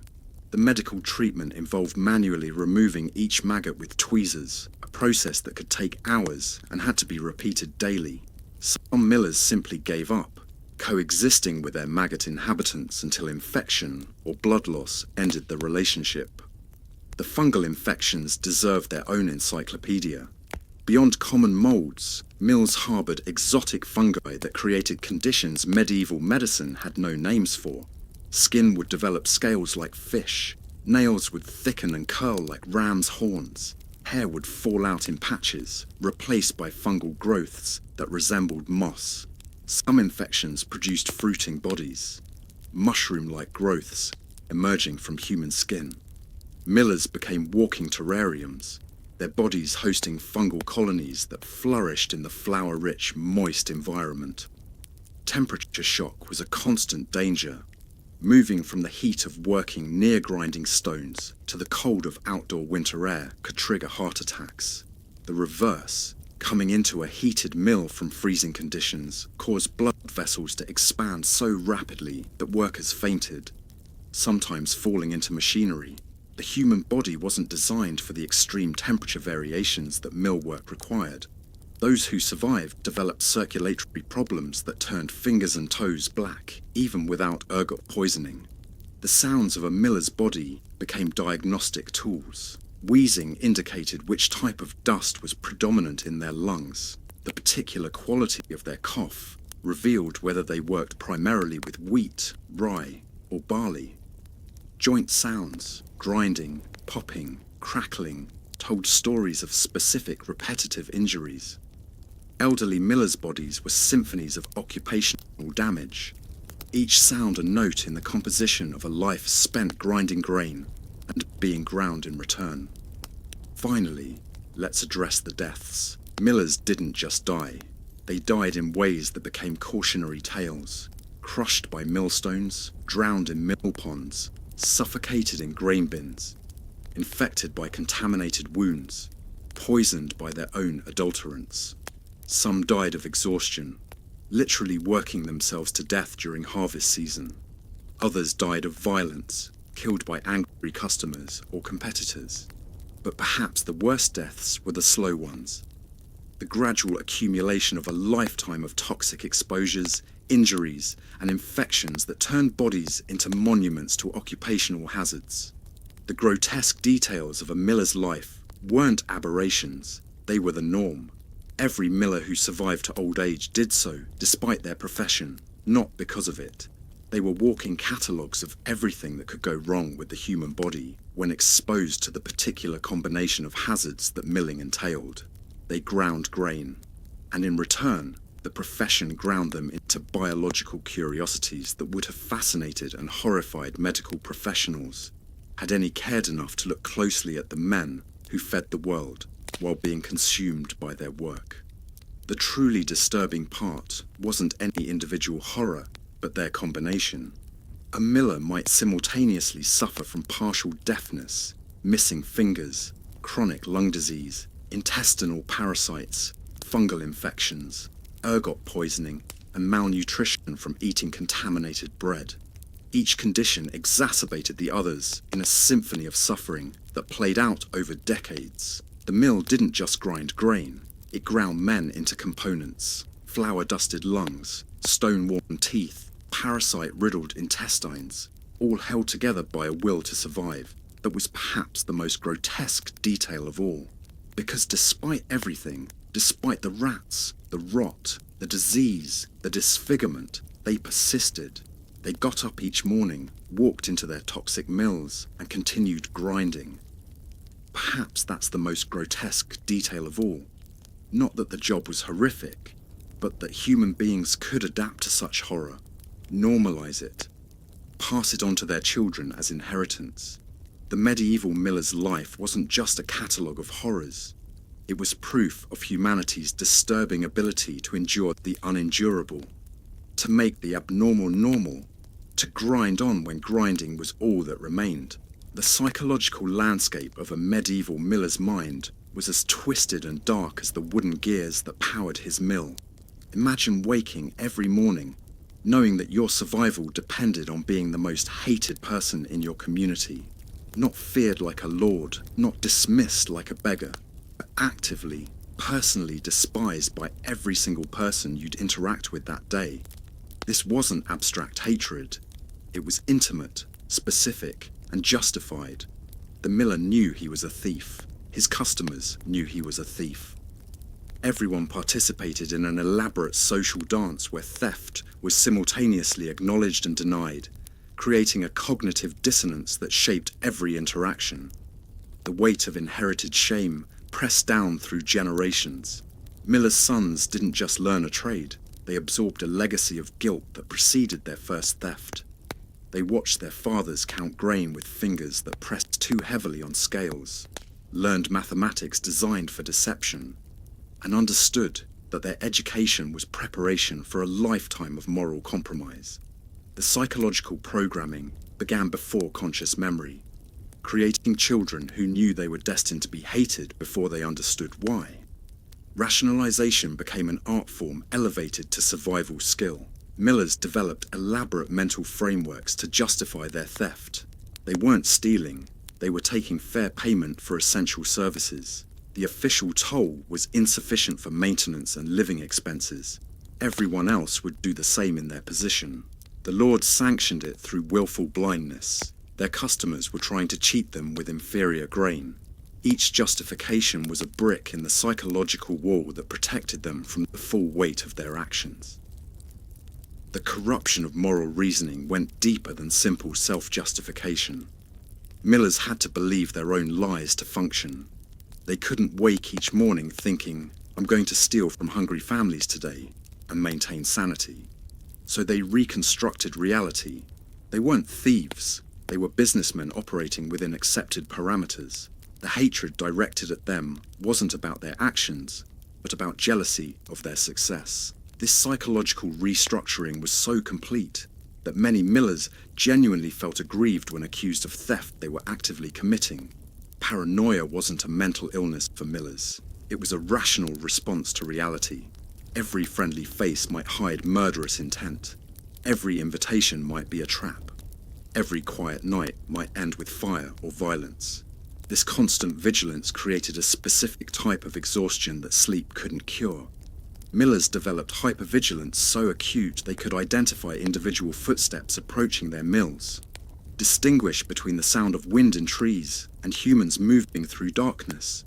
The medical treatment involved manually removing each maggot with tweezers, a process that could take hours and had to be repeated daily. Some millers simply gave up, coexisting with their maggot inhabitants until infection or blood loss ended the relationship. The fungal infections deserved their own encyclopedia. Beyond common molds, mills harboured exotic fungi that created conditions medieval medicine had no names for. Skin would develop scales like fish, nails would thicken and curl like ram's horns, hair would fall out in patches, replaced by fungal growths that resembled moss. Some infections produced fruiting bodies, mushroom-like growths emerging from human skin. Millers became walking terrariums, their bodies hosting fungal colonies that flourished in the flour-rich, moist environment. Temperature shock was a constant danger. Moving from the heat of working near grinding stones to the cold of outdoor winter air could trigger heart attacks. The reverse, coming into a heated mill from freezing conditions, caused blood vessels to expand so rapidly that workers fainted, sometimes falling into machinery. The human body wasn't designed for the extreme temperature variations that mill work required. Those who survived developed circulatory problems that turned fingers and toes black, even without ergot poisoning. The sounds of a miller's body became diagnostic tools. Wheezing indicated which type of dust was predominant in their lungs. The particular quality of their cough revealed whether they worked primarily with wheat, rye, or barley. Joint sounds, grinding, popping, crackling, told stories of specific repetitive injuries. Elderly millers' bodies were symphonies of occupational damage, each sound a note in the composition of a life spent grinding grain and being ground in return. Finally, let's address the deaths. Millers didn't just die. They died in ways that became cautionary tales, crushed by millstones, drowned in mill ponds, suffocated in grain bins, infected by contaminated wounds, poisoned by their own adulterants. Some died of exhaustion, literally working themselves to death during harvest season. Others died of violence, killed by angry customers or competitors. But perhaps the worst deaths were the slow ones. The gradual accumulation of a lifetime of toxic exposures, injuries, and infections that turned bodies into monuments to occupational hazards. The grotesque details of a miller's life weren't aberrations, they were the norm. Every miller who survived to old age did so despite their profession, not because of it. They were walking catalogues of everything that could go wrong with the human body when exposed to the particular combination of hazards that milling entailed. They ground grain, and in return, the profession ground them into biological curiosities that would have fascinated and horrified medical professionals, had any cared enough to look closely at the men who fed the world while being consumed by their work. The truly disturbing part wasn't any individual horror, but their combination. A miller might simultaneously suffer from partial deafness, missing fingers, chronic lung disease, intestinal parasites, fungal infections, ergot poisoning, and malnutrition from eating contaminated bread. Each condition exacerbated the others in a symphony of suffering that played out over decades. The mill didn't just grind grain, it ground men into components, flour-dusted lungs, stone-worn teeth, parasite-riddled intestines, all held together by a will to survive that was perhaps the most grotesque detail of all. Because despite everything, despite the rats, the rot, the disease, the disfigurement, they persisted. They got up each morning, walked into their toxic mills, and continued grinding. Perhaps that's the most grotesque detail of all. Not that the job was horrific, but that human beings could adapt to such horror, normalize it, pass it on to their children as inheritance. The medieval miller's life wasn't just a catalogue of horrors. It was proof of humanity's disturbing ability to endure the unendurable, to make the abnormal normal, to grind on when grinding was all that remained. The psychological landscape of a medieval miller's mind was as twisted and dark as the wooden gears that powered his mill. Imagine waking every morning, knowing that your survival depended on being the most hated person in your community. Not feared like a lord, not dismissed like a beggar, but actively, personally despised by every single person you'd interact with that day. This wasn't abstract hatred. It was intimate, specific, and justified. The miller knew he was a thief. His customers knew he was a thief. Everyone participated in an elaborate social dance where theft was simultaneously acknowledged and denied, creating a cognitive dissonance that shaped every interaction. The weight of inherited shame pressed down through generations. Miller's sons didn't just learn a trade, they absorbed a legacy of guilt that preceded their first theft. They watched their fathers count grain with fingers that pressed too heavily on scales, learned mathematics designed for deception, and understood that their education was preparation for a lifetime of moral compromise. The psychological programming began before conscious memory, creating children who knew they were destined to be hated before they understood why. Rationalization became an art form elevated to survival skill. Millers developed elaborate mental frameworks to justify their theft. They weren't stealing, they were taking fair payment for essential services. The official toll was insufficient for maintenance and living expenses. Everyone else would do the same in their position. The Lord sanctioned it through willful blindness. Their customers were trying to cheat them with inferior grain. Each justification was a brick in the psychological wall that protected them from the full weight of their actions. The corruption of moral reasoning went deeper than simple self-justification. Millers had to believe their own lies to function. They couldn't wake each morning thinking, I'm going to steal from hungry families today and maintain sanity. So they reconstructed reality. They weren't thieves. They were businessmen operating within accepted parameters. The hatred directed at them wasn't about their actions, but about jealousy of their success. This psychological restructuring was so complete that many millers genuinely felt aggrieved when accused of theft they were actively committing. Paranoia wasn't a mental illness for millers. It was a rational response to reality. Every friendly face might hide murderous intent. Every invitation might be a trap. Every quiet night might end with fire or violence. This constant vigilance created a specific type of exhaustion that sleep couldn't cure. Millers developed hypervigilance so acute they could identify individual footsteps approaching their mills, distinguish between the sound of wind in trees and humans moving through darkness,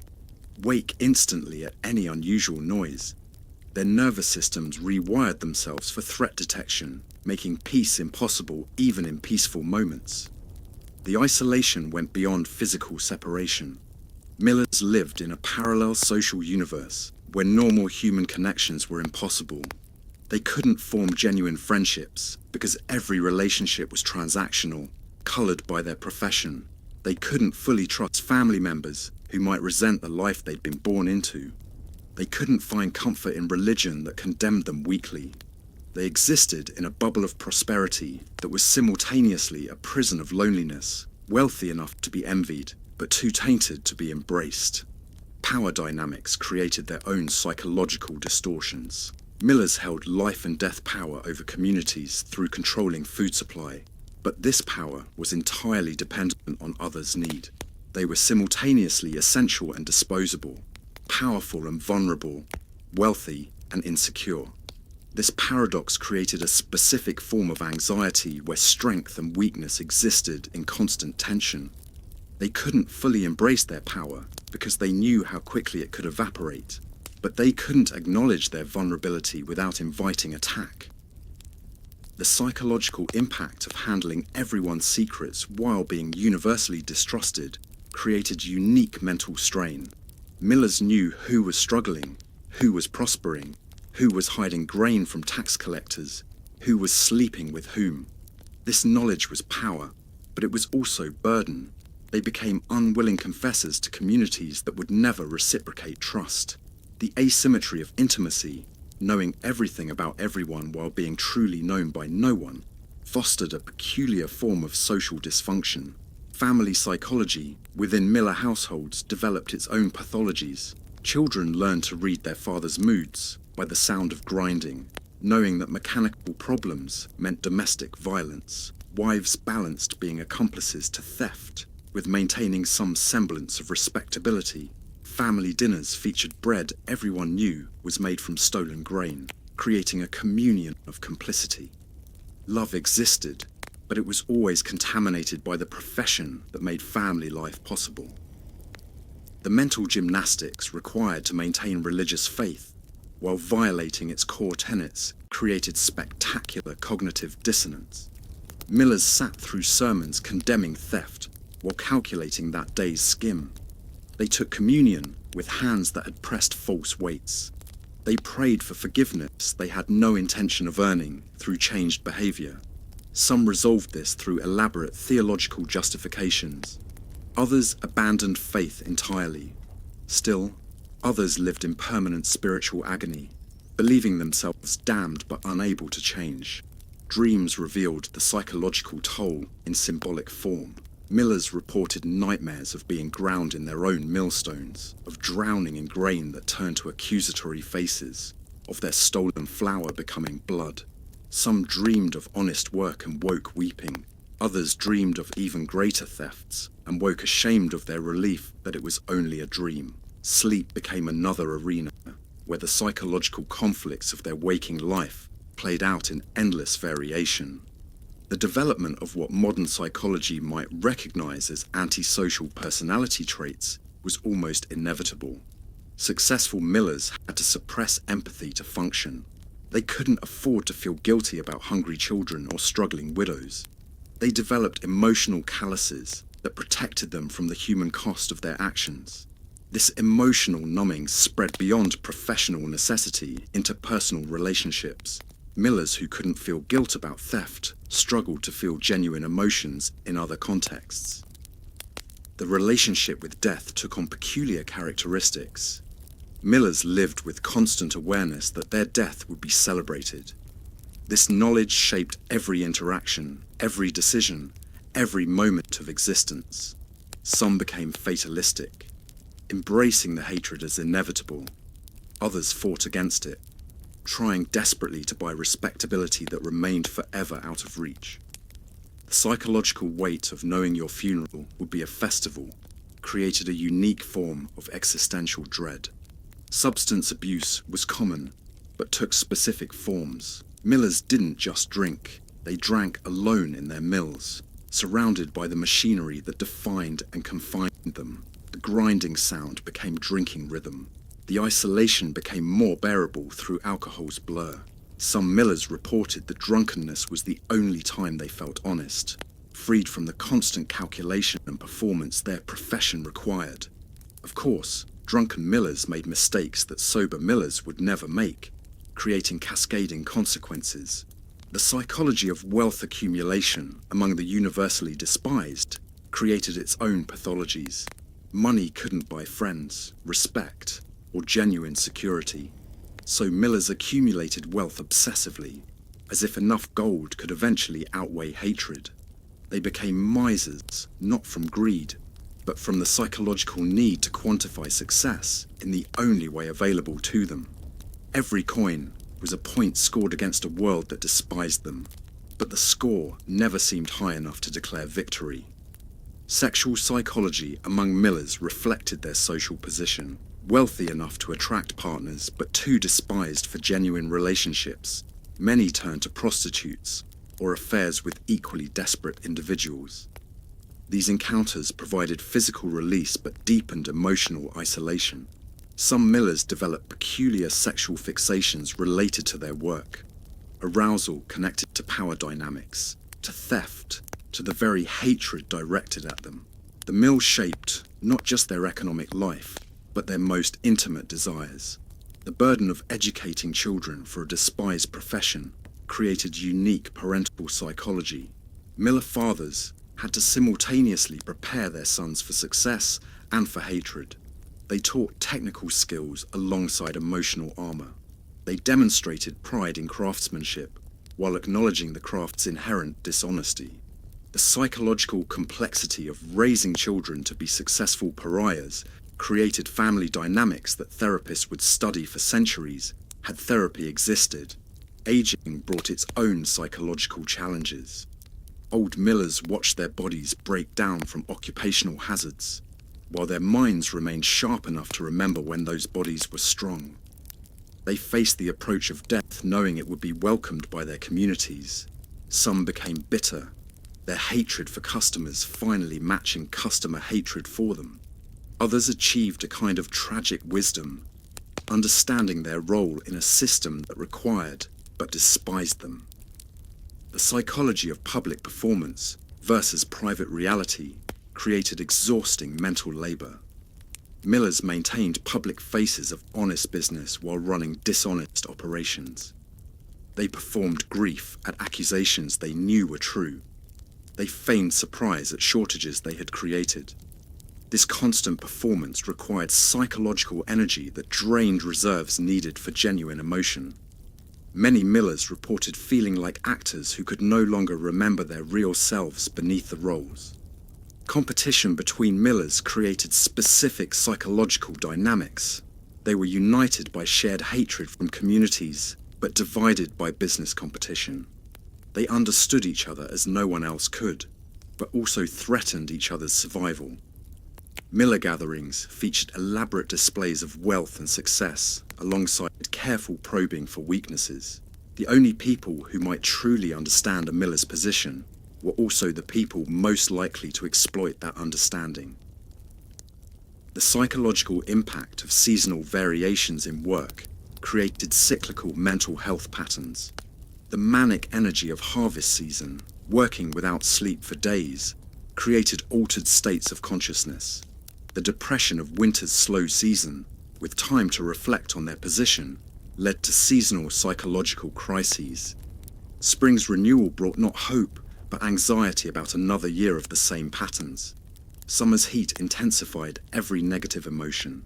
wake instantly at any unusual noise. Their nervous systems rewired themselves for threat detection, making peace impossible even in peaceful moments. The isolation went beyond physical separation. Millers lived in a parallel social universe where normal human connections were impossible. They couldn't form genuine friendships because every relationship was transactional, colored by their profession. They couldn't fully trust family members who might resent the life they'd been born into. They couldn't find comfort in religion that condemned them weakly. They existed in a bubble of prosperity that was simultaneously a prison of loneliness, wealthy enough to be envied, but too tainted to be embraced. Power dynamics created their own psychological distortions. Millers held life and death power over communities through controlling food supply, but this power was entirely dependent on others' need. They were simultaneously essential and disposable, powerful and vulnerable, wealthy and insecure. This paradox created a specific form of anxiety where strength and weakness existed in constant tension. They couldn't fully embrace their power because they knew how quickly it could evaporate, but they couldn't acknowledge their vulnerability without inviting attack. The psychological impact of handling everyone's secrets while being universally distrusted created unique mental strain. Millers knew who was struggling, who was prospering, who was hiding grain from tax collectors, who was sleeping with whom. This knowledge was power, but it was also burden. They became unwilling confessors to communities that would never reciprocate trust. The asymmetry of intimacy, knowing everything about everyone while being truly known by no one, fostered a peculiar form of social dysfunction. Family psychology within Miller households developed its own pathologies. Children learned to read their father's moods by the sound of grinding, knowing that mechanical problems meant domestic violence. Wives balanced being accomplices to theft with maintaining some semblance of respectability. Family dinners featured bread everyone knew was made from stolen grain, creating a communion of complicity. Love existed, but it was always contaminated by the profession that made family life possible. The mental gymnastics required to maintain religious faith, while violating its core tenets, created spectacular cognitive dissonance. Millers sat through sermons condemning theft, while calculating that day's skim. They took communion with hands that had pressed false weights. They prayed for forgiveness they had no intention of earning through changed behavior. Some resolved this through elaborate theological justifications. Others abandoned faith entirely. Still, others lived in permanent spiritual agony, believing themselves damned but unable to change. Dreams revealed the psychological toll in symbolic form. Millers reported nightmares of being ground in their own millstones, of drowning in grain that turned to accusatory faces, of their stolen flour becoming blood. Some dreamed of honest work and woke weeping. Others dreamed of even greater thefts and woke ashamed of their relief that it was only a dream. Sleep became another arena where the psychological conflicts of their waking life played out in endless variation. The development of what modern psychology might recognize as antisocial personality traits was almost inevitable. Successful millers had to suppress empathy to function. They couldn't afford to feel guilty about hungry children or struggling widows. They developed emotional calluses that protected them from the human cost of their actions. This emotional numbing spread beyond professional necessity into personal relationships. Millers who couldn't feel guilt about theft struggled to feel genuine emotions in other contexts. The relationship with death took on peculiar characteristics. Millers lived with constant awareness that their death would be celebrated. This knowledge shaped every interaction, every decision, every moment of existence. Some became fatalistic, embracing the hatred as inevitable. Others fought against it, trying desperately to buy respectability that remained forever out of reach. The psychological weight of knowing your funeral would be a festival created a unique form of existential dread. Substance abuse was common, but took specific forms. Millers didn't just drink, they drank alone in their mills, surrounded by the machinery that defined and confined them. The grinding sound became drinking rhythm. The isolation became more bearable through alcohol's blur. Some millers reported that drunkenness was the only time they felt honest, freed from the constant calculation and performance their profession required. Of course, drunken millers made mistakes that sober millers would never make, creating cascading consequences. The psychology of wealth accumulation among the universally despised created its own pathologies. Money couldn't buy friends, respect, or genuine security. So millers accumulated wealth obsessively, as if enough gold could eventually outweigh hatred. They became misers, not from greed, but from the psychological need to quantify success in the only way available to them. Every coin was a point scored against a world that despised them, but the score never seemed high enough to declare victory. Sexual psychology among millers reflected their social position. Wealthy enough to attract partners, but too despised for genuine relationships, many turned to prostitutes or affairs with equally desperate individuals. These encounters provided physical release but deepened emotional isolation. Some millers developed peculiar sexual fixations related to their work. Arousal connected to power dynamics, to theft, to the very hatred directed at them. The mill shaped not just their economic life, but their most intimate desires. The burden of educating children for a despised profession created unique parental psychology. Miller fathers had to simultaneously prepare their sons for success and for hatred. They taught technical skills alongside emotional armor. They demonstrated pride in craftsmanship while acknowledging the craft's inherent dishonesty. The psychological complexity of raising children to be successful pariahs created family dynamics that therapists would study for centuries had therapy existed. Aging brought its own psychological challenges. Old millers watched their bodies break down from occupational hazards, while their minds remained sharp enough to remember when those bodies were strong. They faced the approach of death knowing it would be welcomed by their communities. Some became bitter, their hatred for customers finally matching customer hatred for them. Others achieved a kind of tragic wisdom, understanding their role in a system that required but despised them. The psychology of public performance versus private reality created exhausting mental labor. Millers maintained public faces of honest business while running dishonest operations. They performed grief at accusations they knew were true. They feigned surprise at shortages they had created. This constant performance required psychological energy that drained reserves needed for genuine emotion. Many millers reported feeling like actors who could no longer remember their real selves beneath the roles. Competition between millers created specific psychological dynamics. They were united by shared hatred from communities, but divided by business competition. They understood each other as no one else could, but also threatened each other's survival. Miller gatherings featured elaborate displays of wealth and success, alongside careful probing for weaknesses. The only people who might truly understand a miller's position were also the people most likely to exploit that understanding. The psychological impact of seasonal variations in work created cyclical mental health patterns. The manic energy of harvest season, working without sleep for days, created altered states of consciousness. The depression of winter's slow season, with time to reflect on their position, led to seasonal psychological crises. Spring's renewal brought not hope, but anxiety about another year of the same patterns. Summer's heat intensified every negative emotion.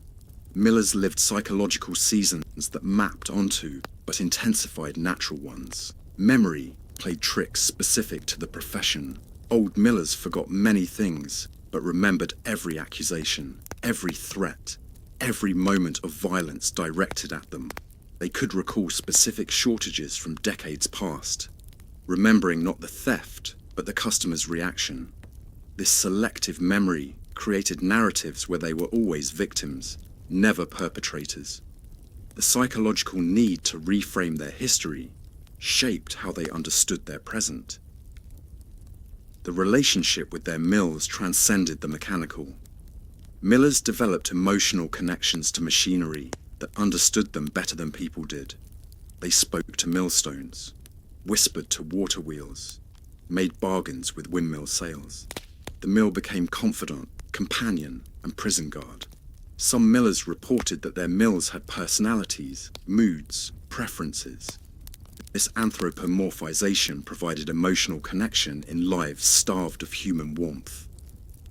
Millers lived psychological seasons that mapped onto, but intensified natural ones. Memory played tricks specific to the profession. Old millers forgot many things, but remembered every accusation, every threat, every moment of violence directed at them. They could recall specific shortages from decades past, remembering not the theft, but the customer's reaction. This selective memory created narratives where they were always victims, never perpetrators. The psychological need to reframe their history shaped how they understood their present. The relationship with their mills transcended the mechanical. Millers developed emotional connections to machinery that understood them better than people did. They spoke to millstones, whispered to water wheels, made bargains with windmill sails. The mill became confidant, companion, and prison guard. Some millers reported that their mills had personalities, moods, preferences. This anthropomorphization provided emotional connection in lives starved of human warmth.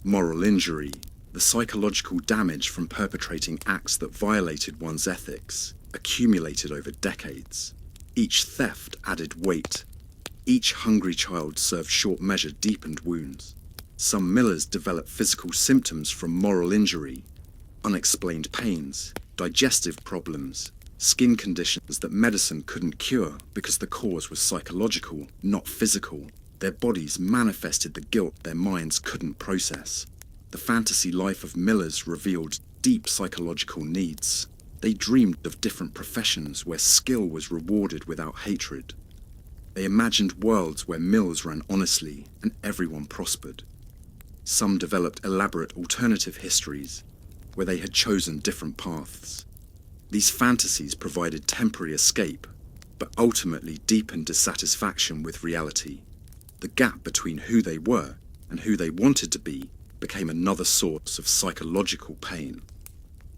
Moral injury, the psychological damage from perpetrating acts that violated one's ethics, accumulated over decades. Each theft added weight. Each hungry child served short measure deepened wounds. Some millers developed physical symptoms from moral injury, unexplained pains, digestive problems, skin conditions that medicine couldn't cure because the cause was psychological, not physical. Their bodies manifested the guilt their minds couldn't process. The fantasy life of millers revealed deep psychological needs. They dreamed of different professions where skill was rewarded without hatred. They imagined worlds where mills ran honestly and everyone prospered. Some developed elaborate alternative histories where they had chosen different paths. These fantasies provided temporary escape, but ultimately deepened dissatisfaction with reality. The gap between who they were and who they wanted to be became another source of psychological pain.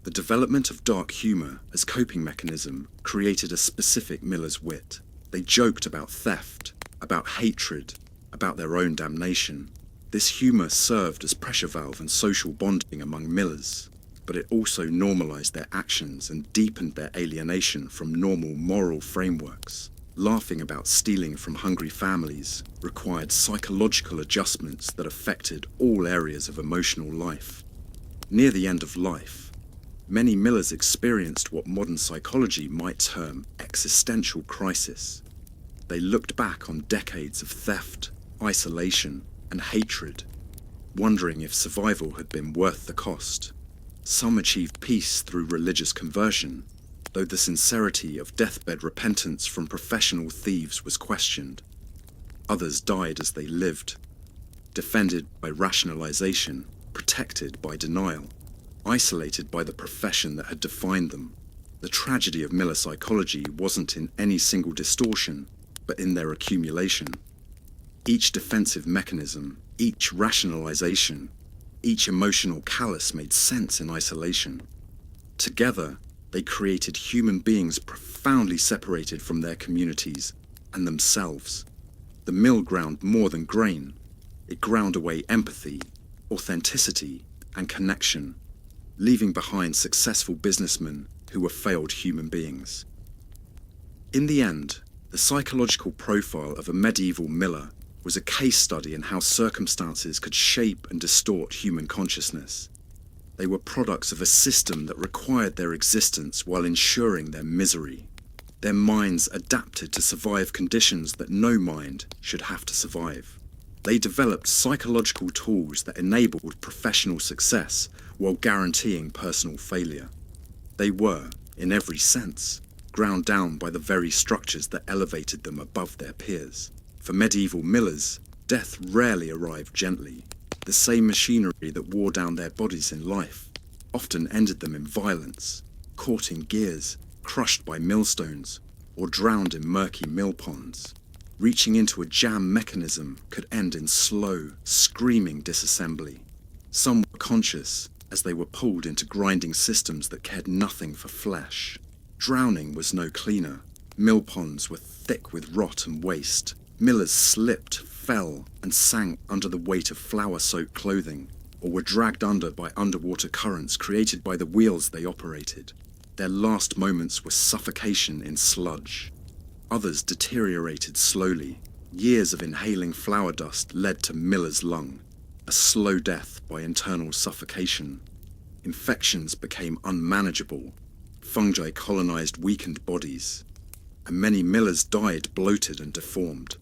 The development of dark humor as coping mechanism created a specific miller's wit. They joked about theft, about hatred, about their own damnation. This humor served as pressure valve and social bonding among millers, but it also normalized their actions and deepened their alienation from normal moral frameworks. Laughing about stealing from hungry families required psychological adjustments that affected all areas of emotional life. Near the end of life, many millers experienced what modern psychology might term existential crisis. They looked back on decades of theft, isolation, and hatred, wondering if survival had been worth the cost. Some achieved peace through religious conversion, though the sincerity of deathbed repentance from professional thieves was questioned. Others died as they lived, defended by rationalization, protected by denial, isolated by the profession that had defined them. The tragedy of miller psychology wasn't in any single distortion, but in their accumulation. Each defensive mechanism, each rationalization, each emotional callus made sense in isolation. Together, they created human beings profoundly separated from their communities and themselves. The mill ground more than grain. It ground away empathy, authenticity, and connection, leaving behind successful businessmen who were failed human beings. In the end, the psychological profile of a medieval miller was a case study in how circumstances could shape and distort human consciousness. They were products of a system that required their existence while ensuring their misery. Their minds adapted to survive conditions that no mind should have to survive. They developed psychological tools that enabled professional success while guaranteeing personal failure. They were, in every sense, ground down by the very structures that elevated them above their peers. For medieval millers, death rarely arrived gently. The same machinery that wore down their bodies in life often ended them in violence, caught in gears, crushed by millstones, or drowned in murky mill ponds. Reaching into a jam mechanism could end in slow, screaming disassembly. Some were conscious, as they were pulled into grinding systems that cared nothing for flesh. Drowning was no cleaner. Mill ponds were thick with rot and waste. Millers slipped, fell, and sank under the weight of flour-soaked clothing, or were dragged under by underwater currents created by the wheels they operated. Their last moments were suffocation in sludge. Others deteriorated slowly. Years of inhaling flour dust led to miller's lung, a slow death by internal suffocation. Infections became unmanageable. Fungi colonized weakened bodies, and many millers died bloated and deformed.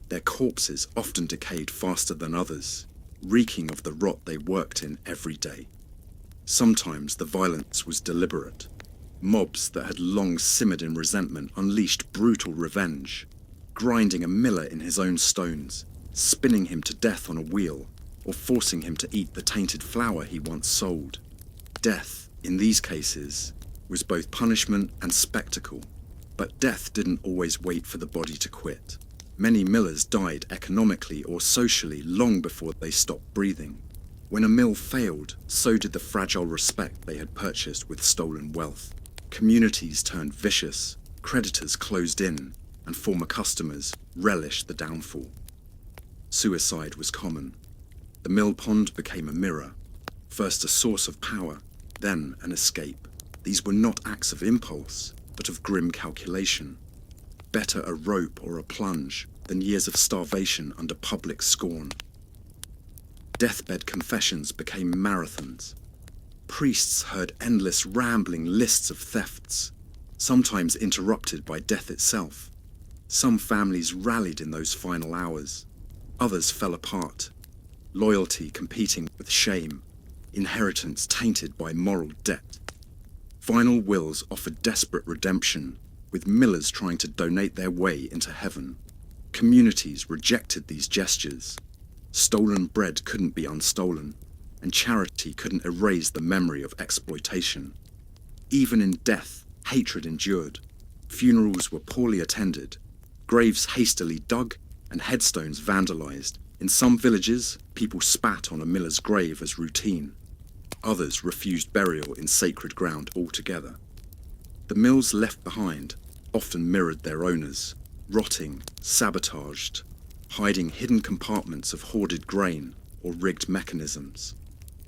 Their corpses often decayed faster than others, reeking of the rot they worked in every day. Sometimes the violence was deliberate. Mobs that had long simmered in resentment unleashed brutal revenge, grinding a miller in his own stones, spinning him to death on a wheel, or forcing him to eat the tainted flour he once sold. Death, in these cases, was both punishment and spectacle, but death didn't always wait for the body to quit. Many millers died economically or socially long before they stopped breathing. When a mill failed, so did the fragile respect they had purchased with stolen wealth. Communities turned vicious, creditors closed in, and former customers relished the downfall. Suicide was common. The mill pond became a mirror, first a source of power, then an escape. These were not acts of impulse, but of grim calculation. Better a rope or a plunge than years of starvation under public scorn. Deathbed confessions became marathons. Priests heard endless rambling lists of thefts, sometimes interrupted by death itself. Some families rallied in those final hours. Others fell apart, loyalty competing with shame, inheritance tainted by moral debt. Final wills offered desperate redemption, with millers trying to donate their way into heaven. Communities rejected these gestures. Stolen bread couldn't be unstolen, and charity couldn't erase the memory of exploitation. Even in death, hatred endured. Funerals were poorly attended, graves hastily dug, and headstones vandalized. In some villages, people spat on a miller's grave as routine. Others refused burial in sacred ground altogether. The mills left behind often mirrored their owners, rotting, sabotaged, hiding hidden compartments of hoarded grain or rigged mechanisms.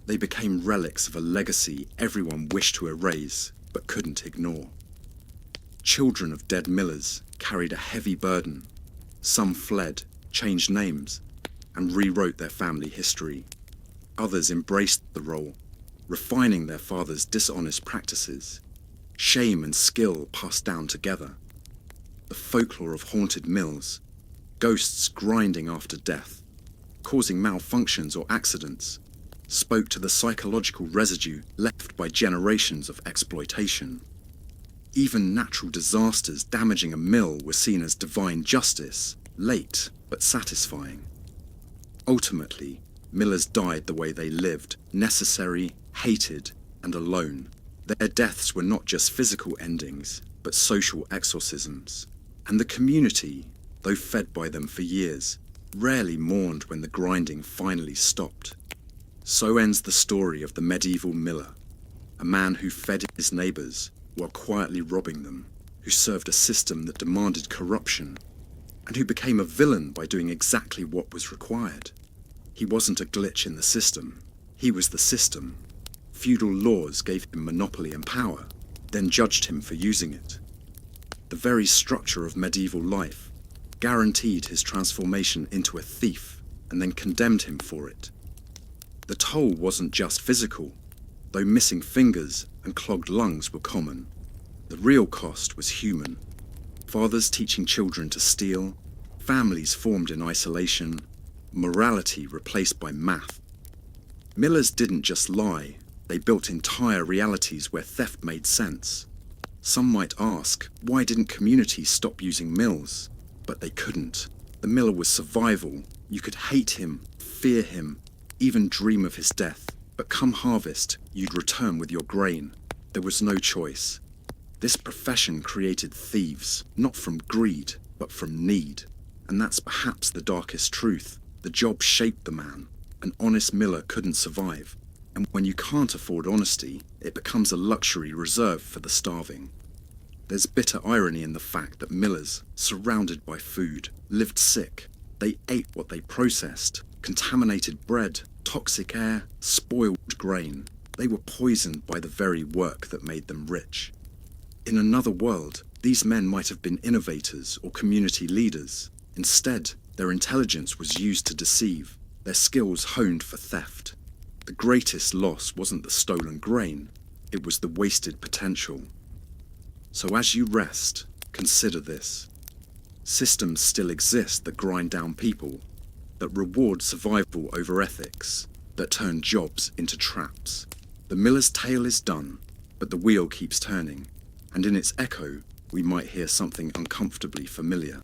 They became relics of a legacy everyone wished to erase but couldn't ignore. Children of dead millers carried a heavy burden. Some fled, changed names, and rewrote their family history. Others embraced the role, refining their father's dishonest practices. Shame and skill passed down together. The folklore of haunted mills, ghosts grinding after death, causing malfunctions or accidents, spoke to the psychological residue left by generations of exploitation. Even natural disasters damaging a mill were seen as divine justice, late but satisfying. Ultimately, millers died the way they lived, necessary, hated, and alone. Their deaths were not just physical endings, but social exorcisms. And the community, though fed by them for years, rarely mourned when the grinding finally stopped. So ends the story of the medieval miller, a man who fed his neighbours while quietly robbing them, who served a system that demanded corruption, and who became a villain by doing exactly what was required. He wasn't a glitch in the system, he was the system. Feudal laws gave him monopoly and power, then judged him for using it. The very structure of medieval life guaranteed his transformation into a thief and then condemned him for it. The toll wasn't just physical, though missing fingers and clogged lungs were common. The real cost was human. Fathers teaching children to steal, families formed in isolation, morality replaced by math. Millers didn't just lie, they built entire realities where theft made sense. Some might ask, why didn't communities stop using mills? But they couldn't. The miller was survival. You could hate him, fear him, even dream of his death. But come harvest, you'd return with your grain. There was no choice. This profession created thieves, not from greed, but from need. And that's perhaps the darkest truth. The job shaped the man. An honest miller couldn't survive. And when you can't afford honesty, it becomes a luxury reserved for the starving. There's bitter irony in the fact that millers, surrounded by food, lived sick. They ate what they processed, contaminated bread, toxic air, spoiled grain. They were poisoned by the very work that made them rich. In another world, these men might have been innovators or community leaders. Instead, their intelligence was used to deceive, their skills honed for theft. The greatest loss wasn't the stolen grain, it was the wasted potential. So as you rest, consider this. Systems still exist that grind down people, that reward survival over ethics, that turn jobs into traps. The miller's tale is done, but the wheel keeps turning, and in its echo, we might hear something uncomfortably familiar.